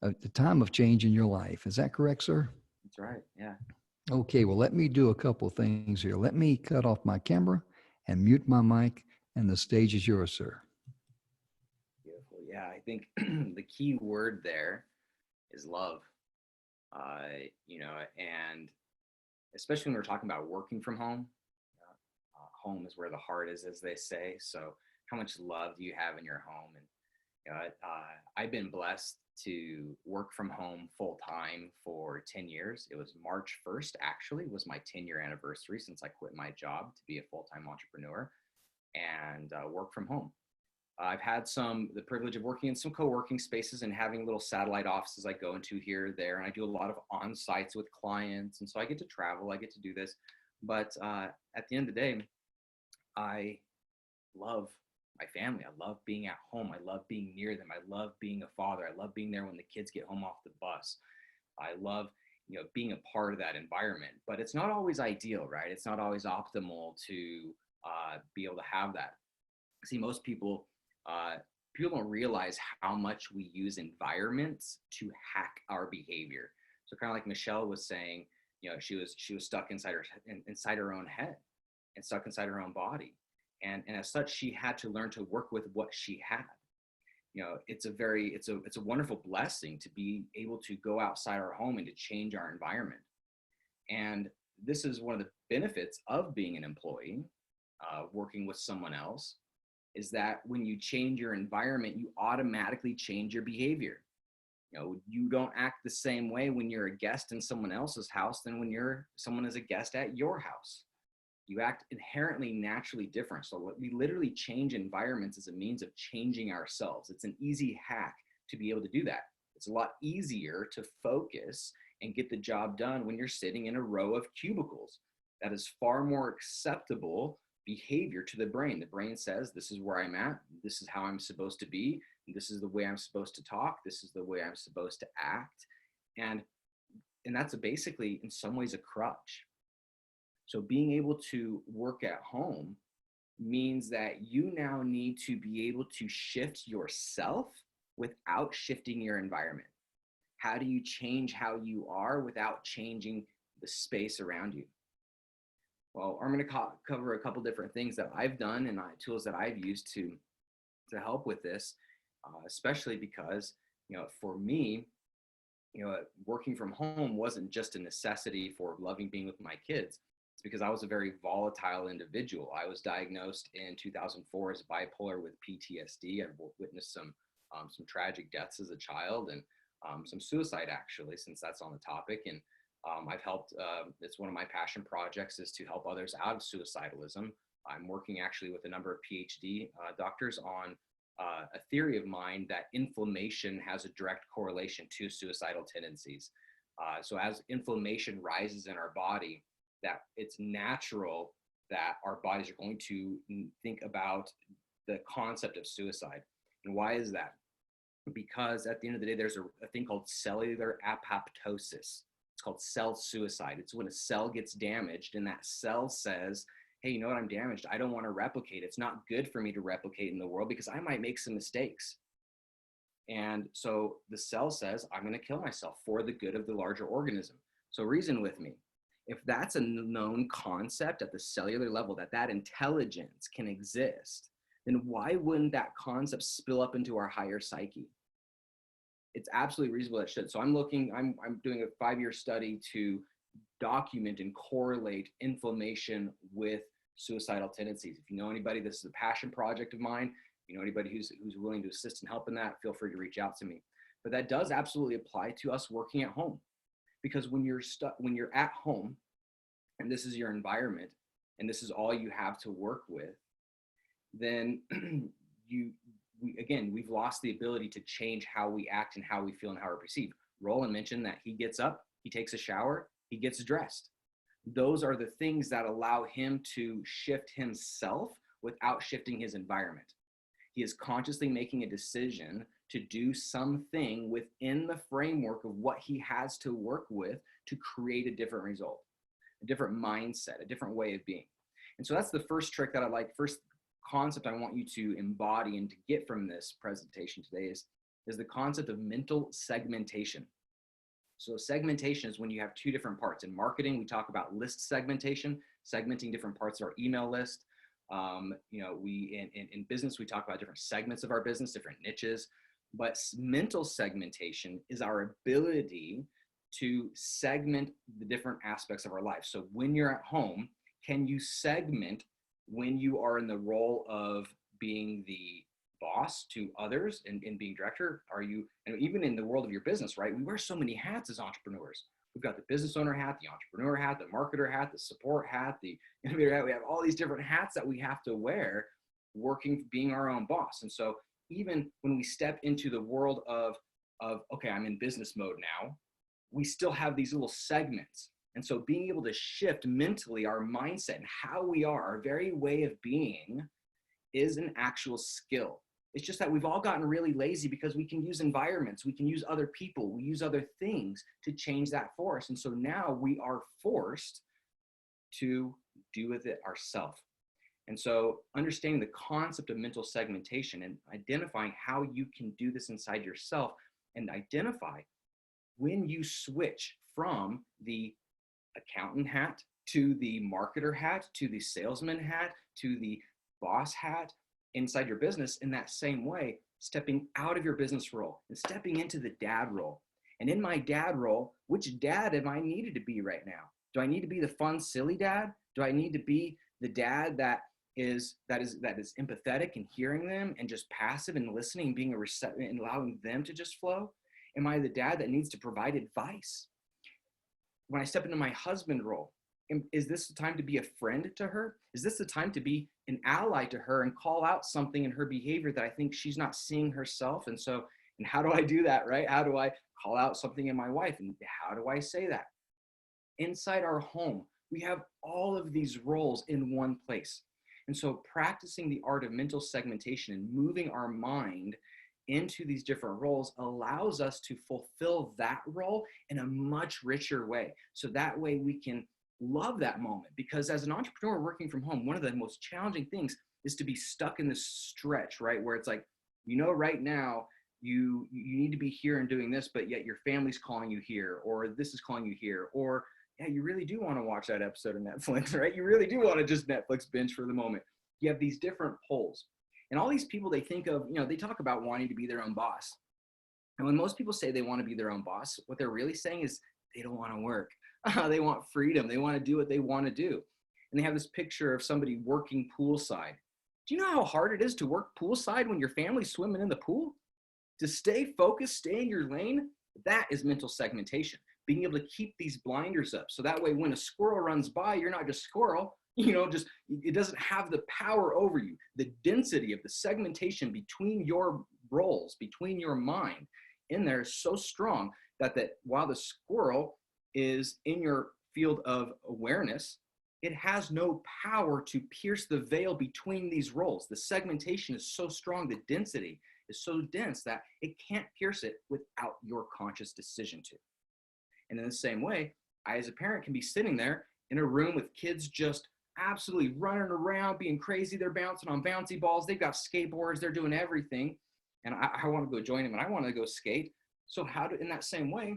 the time of change in your life. Is that correct, sir? That's right. Yeah. Okay, well, let me do a couple of things here. Let me cut off my camera and mute my mic, and the stage is yours, sir. Beautiful. Yeah, I think the key word there is love. And especially when we're talking about working from home, home is where the heart is, as they say. So, how much love do you have in your home? And I've been blessed to work from home full time for 10 years. It was March 1st, actually, was my 10-year anniversary since I quit my job to be a full-time entrepreneur and work from home. I've had the privilege of working in some co-working spaces and having little satellite offices I go into here or there. And I do a lot of on-sites with clients. And so I get to travel, I get to do this. But at the end of the day, I love my family. I love being at home. I love being near them. I love being a father. I love being there when the kids get home off the bus. I love, being a part of that environment, but it's not always ideal, right? It's not always optimal to be able to have that. See, most people don't realize how much we use environments to hack our behavior. So kind of like Michelle was saying, she was stuck inside her own head and stuck inside her own body. And as such, she had to learn to work with what she had. It's a wonderful blessing to be able to go outside our home and to change our environment. And this is one of the benefits of being an employee, working with someone else, is that when you change your environment, you automatically change your behavior. You don't act the same way when you're a guest in someone else's house than when someone is a guest at your house. You act inherently naturally different. So we literally change environments as a means of changing ourselves. It's an easy hack to be able to do that. It's a lot easier to focus and get the job done when you're sitting in a row of cubicles. That is far more acceptable behavior to the brain. The brain says, this is where I'm at. This is how I'm supposed to be. This is the way I'm supposed to talk. This is the way I'm supposed to act. And that's basically, in some ways, a crutch. So being able to work at home means that you now need to be able to shift yourself without shifting your environment. How do you change how you are without changing the space around you? Well, I'm going to cover a couple different things that I've done and tools that I've used to help with this, especially because, for me, working from home wasn't just a necessity for loving being with my kids. It's because I was a very volatile individual. I was diagnosed in 2004 as bipolar with PTSD. I've witnessed some tragic deaths as a child and some suicide, actually, since that's on the topic. And I've helped, it's one of my passion projects is to help others out of suicidalism. I'm working actually with a number of PhD doctors on a theory of mine that inflammation has a direct correlation to suicidal tendencies. So as inflammation rises in our body, that it's natural that our bodies are going to think about the concept of suicide. And why is that? Because at the end of the day, there's a thing called cellular apoptosis. It's called cell suicide. It's when a cell gets damaged and that cell says, hey, you know what, I'm damaged. I don't want to replicate. It's not good for me to replicate in the world because I might make some mistakes. And so the cell says, I'm going to kill myself for the good of the larger organism. So reason with me. If that's a known concept at the cellular level, that intelligence can exist, then why wouldn't that concept spill up into our higher psyche? It's absolutely reasonable that it should. So I'm doing a 5-year study to document and correlate inflammation with suicidal tendencies. If you know anybody, this is a passion project of mine. If you know anybody who's willing to assist and help in that, feel free to reach out to me. But that does absolutely apply to us working at home. Because when you're at home and this is your environment and this is all you have to work with, then we've lost the ability to change how we act and how we feel and how we're perceived. Roland mentioned that he gets up, he takes a shower, he gets dressed. Those are the things that allow him to shift himself without shifting his environment. He is consciously making a decision to do something within the framework of what he has to work with to create a different result, a different mindset, a different way of being. And so that's the first trick that first concept I want you to embody and to get from this presentation today is the concept of mental segmentation. So segmentation is when you have two different parts. In marketing, we talk about list segmentation, segmenting different parts of our email list. In business, we talk about different segments of our business, different niches. But mental segmentation is our ability to segment the different aspects of our life. So when you're at home, can you segment when you are in the role of being the boss to others and being director? Are you, and even in the world of your business, right? We wear so many hats as entrepreneurs. We've got the business owner hat, the entrepreneur hat, the marketer hat, the support hat, the innovator hat. We have all these different hats that we have to wear working, being our own boss. And so even when we step into the world of okay, I'm in business mode now, we still have these little segments. And so being able to shift mentally our mindset and how we are, our very way of being, is an actual skill. It's just that we've all gotten really lazy because we can use environments, we can use other people, we use other things to change that for us. And so now we are forced to do with it ourselves. And so understanding the concept of mental segmentation and identifying how you can do this inside yourself, and identify when you switch from the accountant hat to the marketer hat, to the salesman hat, to the boss hat inside your business, in that same way, stepping out of your business role and stepping into the dad role. And in my dad role, which dad am I needed to be right now? Do I need to be the fun, silly dad? Do I need to be the dad that is empathetic and hearing them and just passive and listening and being a receptive and allowing them to just flow? Am I the dad that needs to provide advice? When I step into my husband role, is this the time to be a friend to her? Is this the time to be an ally to her and call out something in her behavior that I think she's not seeing herself? And how do I do that, right? How do I call out something in my wife? And how do I say that? Inside our home, we have all of these roles in one place. And so practicing the art of mental segmentation and moving our mind into these different roles allows us to fulfill that role in a much richer way. So that way we can love that moment, because as an entrepreneur working from home, one of the most challenging things is to be stuck in this stretch, right? Where it's like, right now you need to be here and doing this, but yet your family's calling you here, or this is calling you here, or yeah, you really do want to watch that episode of Netflix, right? You really do want to just Netflix binge for the moment. You have these different poles. And all these people, they think of, they talk about wanting to be their own boss. And when most people say they want to be their own boss, what they're really saying is they don't want to work. They want freedom. They want to do what they want to do. And they have this picture of somebody working poolside. Do you know how hard it is to work poolside when your family's swimming in the pool? To stay focused, stay in your lane, that is mental segmentation. Being able to keep these blinders up. So that way when a squirrel runs by, you're not just squirrel, it doesn't have the power over you. The density of the segmentation between your roles, between your mind in there is so strong that while the squirrel is in your field of awareness, it has no power to pierce the veil between these roles. The segmentation is so strong, the density is so dense that it can't pierce it without your conscious decision to. And in the same way, I as a parent can be sitting there in a room with kids just absolutely running around, being crazy. They're bouncing on bouncy balls. They've got skateboards. They're doing everything. And I want to go join them and I want to go skate. So in that same way,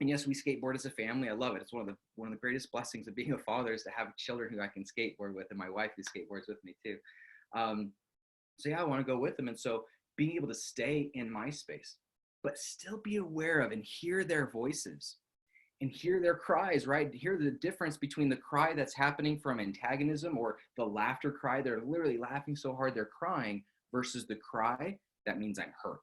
and yes, we skateboard as a family. I love it. It's one of the greatest blessings of being a father is to have children who I can skateboard with, and my wife who skateboards with me too. So yeah, I want to go with them. And so being able to stay in my space, but still be aware of and hear their voices and hear their cries, right? Hear the difference between the cry that's happening from antagonism or the laughter cry. They're literally laughing so hard they're crying versus the cry that means I'm hurt,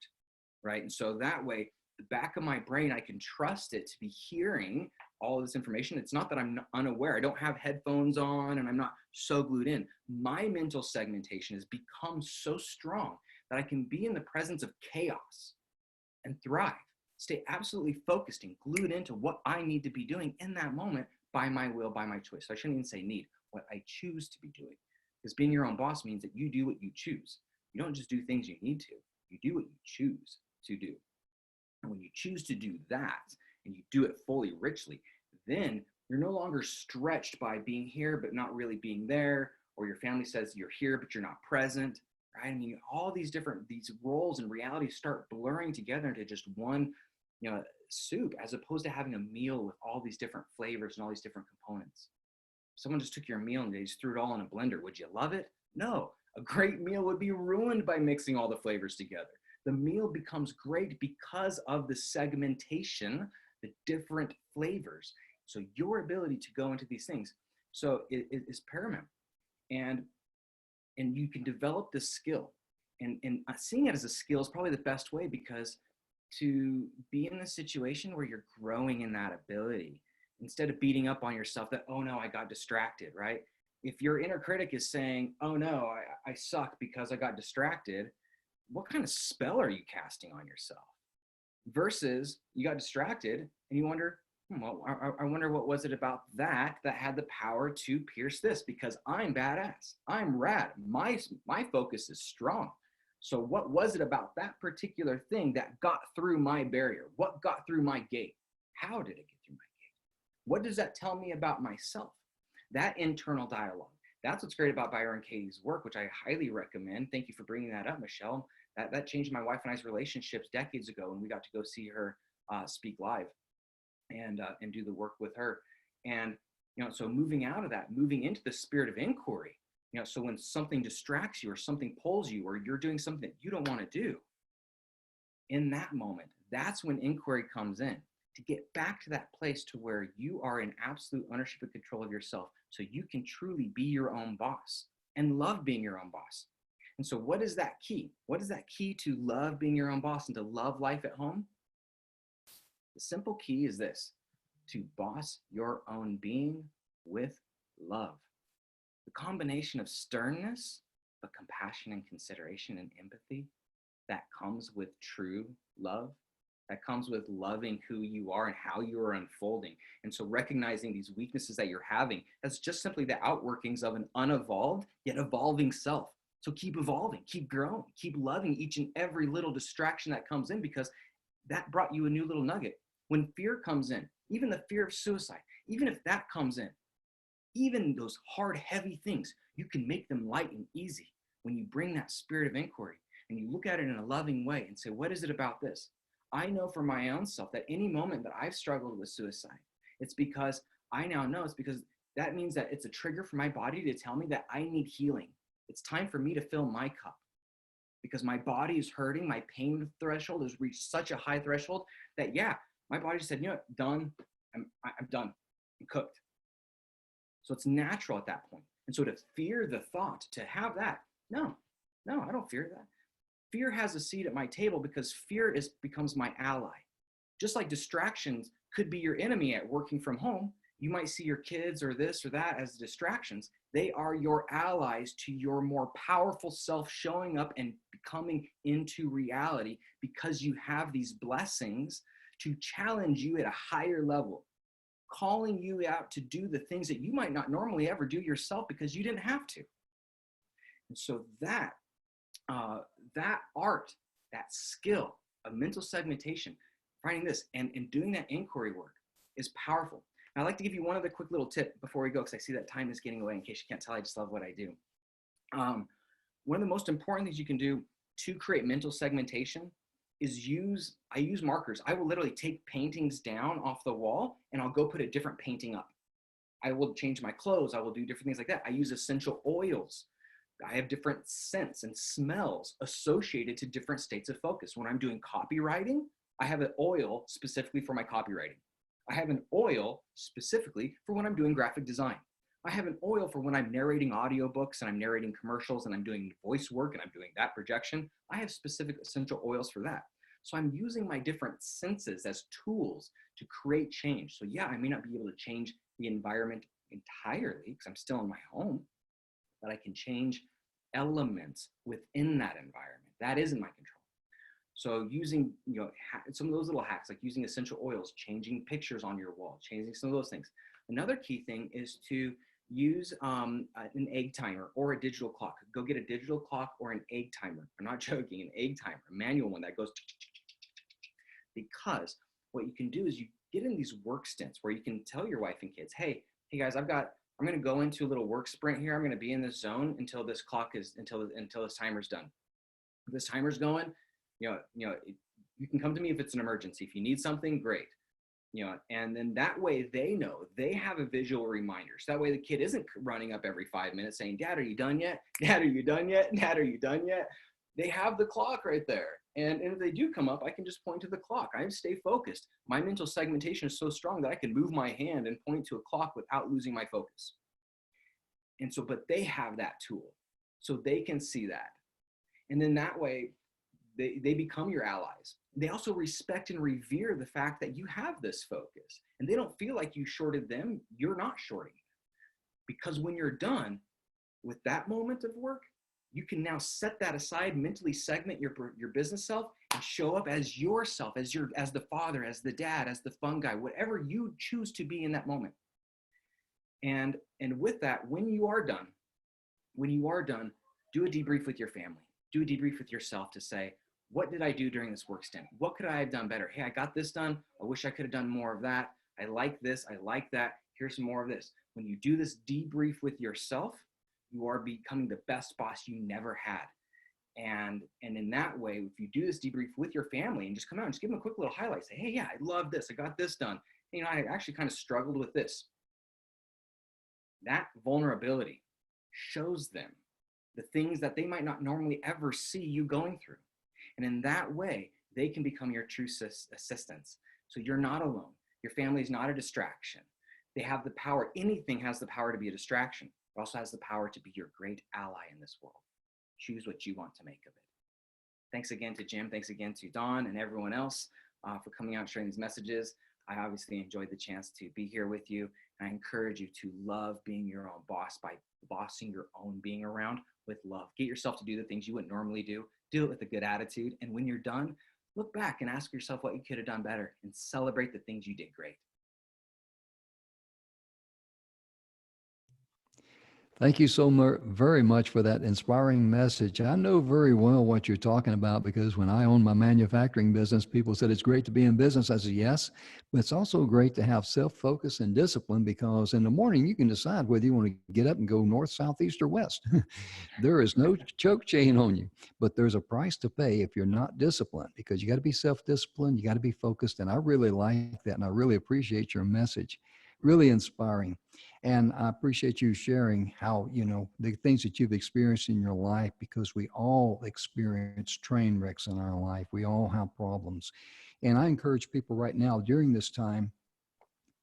right? And so that way, the back of my brain, I can trust it to be hearing all of this information. It's not that I'm unaware. I don't have headphones on and I'm not so glued in. My mental segmentation has become so strong that I can be in the presence of chaos and thrive. stay absolutely focused and glued into what I need to be doing in that moment by my will, by my choice. So I shouldn't even say need, what I choose to be doing. Because being your own boss means that you do what you choose. You don't just do things you need to, you do what you choose to do. And when you choose to do that and you do it fully, richly, then you're no longer stretched by being here but not really being there, or your family says you're here but you're not present, right? I mean, all these roles and realities start blurring together into just one, soup, as opposed to having a meal with all these different flavors and all these different components. If someone just took your meal and they just threw it all in a blender, would you love it? No. A great meal would be ruined by mixing all the flavors together. The meal becomes great because of the segmentation, the different flavors. So your ability to go into these things is paramount. And you can develop this skill. And seeing it as a skill is probably the best way, because to be in a situation where you're growing in that ability, instead of beating up on yourself that, oh no, I got distracted, right? If your inner critic is saying, oh no, I suck because I got distracted, what kind of spell are you casting on yourself? Versus you got distracted and you wonder, well, I wonder what was it about that had the power to pierce this, because I'm badass, I'm rad, my focus is strong. So what was it about that particular thing that got through my barrier? What got through my gate? How did it get through my gate? What does that tell me about myself? That internal dialogue. That's what's great about Byron Katie's work, which I highly recommend. Thank you for bringing that up, Michelle. That changed my wife and I's relationships decades ago when we got to go see her speak live and do the work with her. And, so moving out of that, moving into the spirit of inquiry, so when something distracts you or something pulls you or you're doing something that you don't want to do, in that moment, that's when inquiry comes in, to get back to that place to where you are in absolute ownership and control of yourself, so you can truly be your own boss and love being your own boss. And so what is that key? What is that key to love being your own boss and to love life at home? The simple key is this: to boss your own being with love. The combination of sternness, but compassion and consideration and empathy that comes with true love, that comes with loving who you are and how you are unfolding. And so recognizing these weaknesses that you're having, that's just simply the outworkings of an unevolved yet evolving self. So keep evolving, keep growing, keep loving each and every little distraction that comes in, because that brought you a new little nugget. When fear comes in, even the fear of suicide, even if that comes in, even those hard, heavy things, you can make them light and easy when you bring that spirit of inquiry and you look at it in a loving way and say, what is it about this? I know for my own self that any moment that I've struggled with suicide, it's because I now know, it's because that means that it's a trigger for my body to tell me that I need healing. It's time for me to fill my cup, because my body is hurting. My pain threshold has reached such a high threshold that, my body just said, you know what, done. I'm done. I'm cooked. So it's natural at that point. And so to fear the thought, to have that, no, I don't fear that. Fear has a seat at my table, because fear becomes my ally. Just like distractions could be your enemy at working from home. You might see your kids or this or that as distractions. They are your allies to your more powerful self showing up and coming into reality, because you have these blessings to challenge you at a higher level, calling you out to do the things that you might not normally ever do yourself because you didn't have to. And so that art, that skill of mental segmentation, finding this and doing that inquiry work is powerful. And I'd like to give you one other quick little tip before we go, because I see that time is getting away. In case you can't tell, I just love what I do. One of the most important things you can do to create mental segmentation is I use markers. I will literally take paintings down off the wall and I'll go put a different painting up. I will change my clothes. I will do different things like that. I use essential oils. I have different scents and smells associated to different states of focus. When I'm doing copywriting, I have an oil specifically for my copywriting. I have an oil specifically for when I'm doing graphic design. I have an oil for when I'm narrating audiobooks and I'm narrating commercials and I'm doing voice work and I'm doing that projection. I have specific essential oils for that. So I'm using my different senses as tools to create change. So I may not be able to change the environment entirely because I'm still in my home, but I can change elements within that environment. That is in my control. So using, some of those little hacks, like using essential oils, changing pictures on your wall, changing some of those things. Another key thing is to use an egg timer or a digital clock. Go get a digital clock or an egg timer. I'm not joking, an egg timer, a manual one that goes, because what you can do is you get in these work stints where you can tell your wife and kids, hey guys, I'm going to go into a little work sprint here. I'm going to be in this zone until this timer's done. If this timer's going, you can come to me if it's an emergency. If you need something, great. And then that way they know, they have a visual reminder. So that way the kid isn't running up every 5 minutes saying, Dad, are you done yet? Dad, are you done yet? Dad, are you done yet? They have the clock right there. And if they do come up, I can just point to the clock. I stay focused. My mental segmentation is so strong that I can move my hand and point to a clock without losing my focus. And so, but they have that tool, so they can see that. And then that way, they become your allies. They also respect and revere the fact that you have this focus, and they don't feel like you shorted them. You're not shorting them, because when you're done with that moment of work, you can now set that aside, mentally segment your business self, and show up as yourself, as the father, as the dad, as the fun guy, whatever you choose to be in that moment. And with that, when you are done, do a debrief with your family. Do a debrief with yourself to say, what did I do during this work stint? What could I have done better? Hey, I got this done. I wish I could have done more of that. I like this. I like that. Here's some more of this. When you do this debrief with yourself, you are becoming the best boss you never had. And in that way, if you do this debrief with your family and just come out and just give them a quick little highlight, say, hey, yeah, I love this. I got this done. I actually kind of struggled with this. That vulnerability shows them the things that they might not normally ever see you going through. And in that way, they can become your true assistants. So you're not alone. Your family is not a distraction. They have the power. Anything has the power to be a distraction. It also has the power to be your great ally in this world. Choose what you want to make of it. Thanks again to Jim. Thanks again to Dawn and everyone else for coming out and sharing these messages. I obviously enjoyed the chance to be here with you. And I encourage you to love being your own boss by bossing your own being around with love. Get yourself to do the things you wouldn't normally do. Do it with a good attitude. And when you're done, look back and ask yourself what you could have done better and celebrate the things you did great. Thank you so very much for that inspiring message. I know very well what you're talking about, because when I owned my manufacturing business, people said it's great to be in business. I said, yes, but it's also great to have self-focus and discipline, because in the morning you can decide whether you want to get up and go north, south, east, or west. There is no choke chain on you, but there's a price to pay if you're not disciplined, because you got to be self-disciplined. You got to be focused. And I really like that. And I really appreciate your message. Really inspiring. And I appreciate you sharing how, the things that you've experienced in your life, because we all experience train wrecks in our life. We all have problems. And I encourage people right now during this time,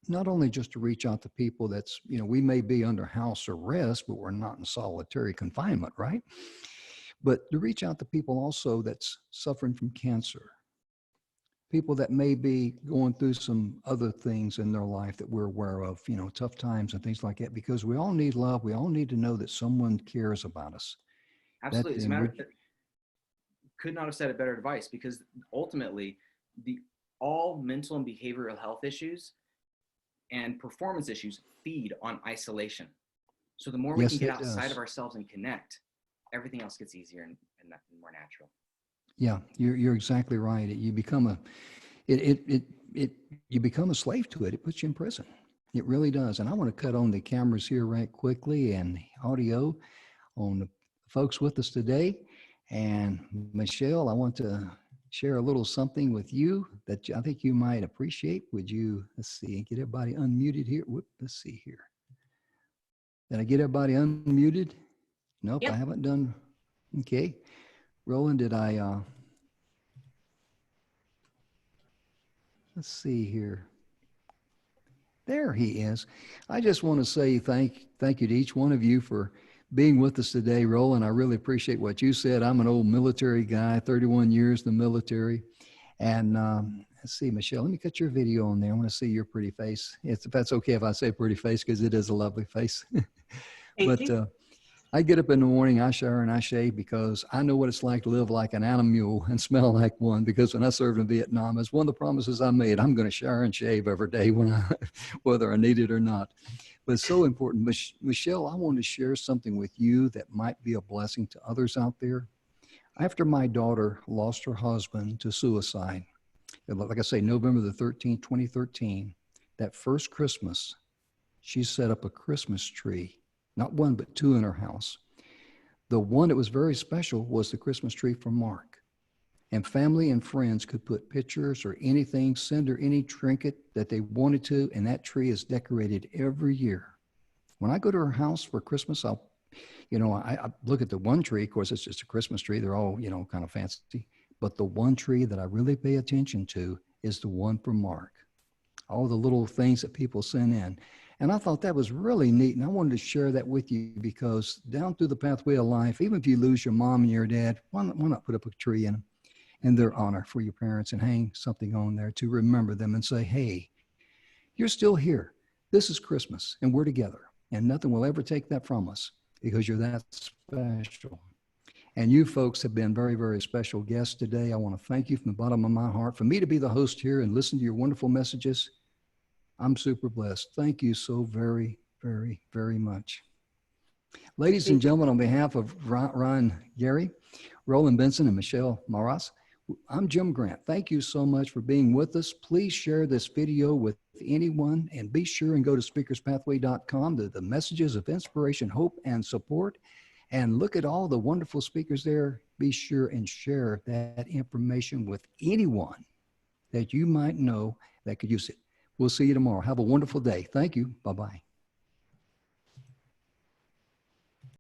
not only just to reach out to people that's, we may be under house arrest, but we're not in solitary confinement, right? But to reach out to people also that's suffering from cancer, people that may be going through some other things in their life that we're aware of, tough times and things like that, because we all need love. We all need to know that someone cares about us. Absolutely. As a matter of fact, could not have said it better advice, because ultimately all mental and behavioral health issues and performance issues feed on isolation. So the more we can get outside of ourselves and connect, everything else gets easier and more natural. Yeah, you're exactly right. You become you become a slave to it. It puts you in prison. It really does. And I want to cut on the cameras here right quickly and audio on the folks with us today. And Michelle, I want to share a little something with you that I think you might appreciate. Would you, let's see, get everybody unmuted here. Whoop, let's see here. Did I get everybody unmuted? Nope, yep. I haven't done. Okay. Roland, did I, let's see here. There he is. I just want to say thank you to each one of you for being with us today, Roland. I really appreciate what you said. I'm an old military guy, 31 years in the military. And let's see, Michelle, let me cut your video on there. I want to see your pretty face. If that's okay if I say pretty face, because it is a lovely face. Thank you. I get up in the morning, I shower and I shave because I know what it's like to live like an animal and smell like one. Because when I served in Vietnam, it's one of the promises I made. I'm going to shower and shave every day whether I need it or not. But it's so important. Michelle, I want to share something with you that might be a blessing to others out there. After my daughter lost her husband to suicide, like I say, November the 13th, 2013, that first Christmas, she set up a Christmas tree, not one, but two in her house. The one that was very special was the Christmas tree for Mark. And family and friends could put pictures or anything, send her any trinket that they wanted to, and that tree is decorated every year. When I go to her house for Christmas, I look at the one tree. Of course, it's just a Christmas tree. They're all, kind of fancy. But the one tree that I really pay attention to is the one for Mark. All the little things that people send in. And I thought that was really neat. And I wanted to share that with you because down through the pathway of life, even if you lose your mom and your dad, why not put up a tree in their honor for your parents and hang something on there to remember them and say, hey, you're still here. This is Christmas and we're together. And nothing will ever take that from us because you're that special. And you folks have been very, very special guests today. I want to thank you from the bottom of my heart. For me to be the host here and listen to your wonderful messages, I'm super blessed. Thank you so very, very, very much. Ladies and gentlemen, on behalf of Ron Gary, Roland Benson, and Michelle Maras, I'm Jim Grant. Thank you so much for being with us. Please share this video with anyone and be sure and go to speakerspathway.com to the messages of inspiration, hope, and support. And look at all the wonderful speakers there. Be sure and share that information with anyone that you might know that could use it. We'll see you tomorrow. Have a wonderful day. Thank you. Bye-bye.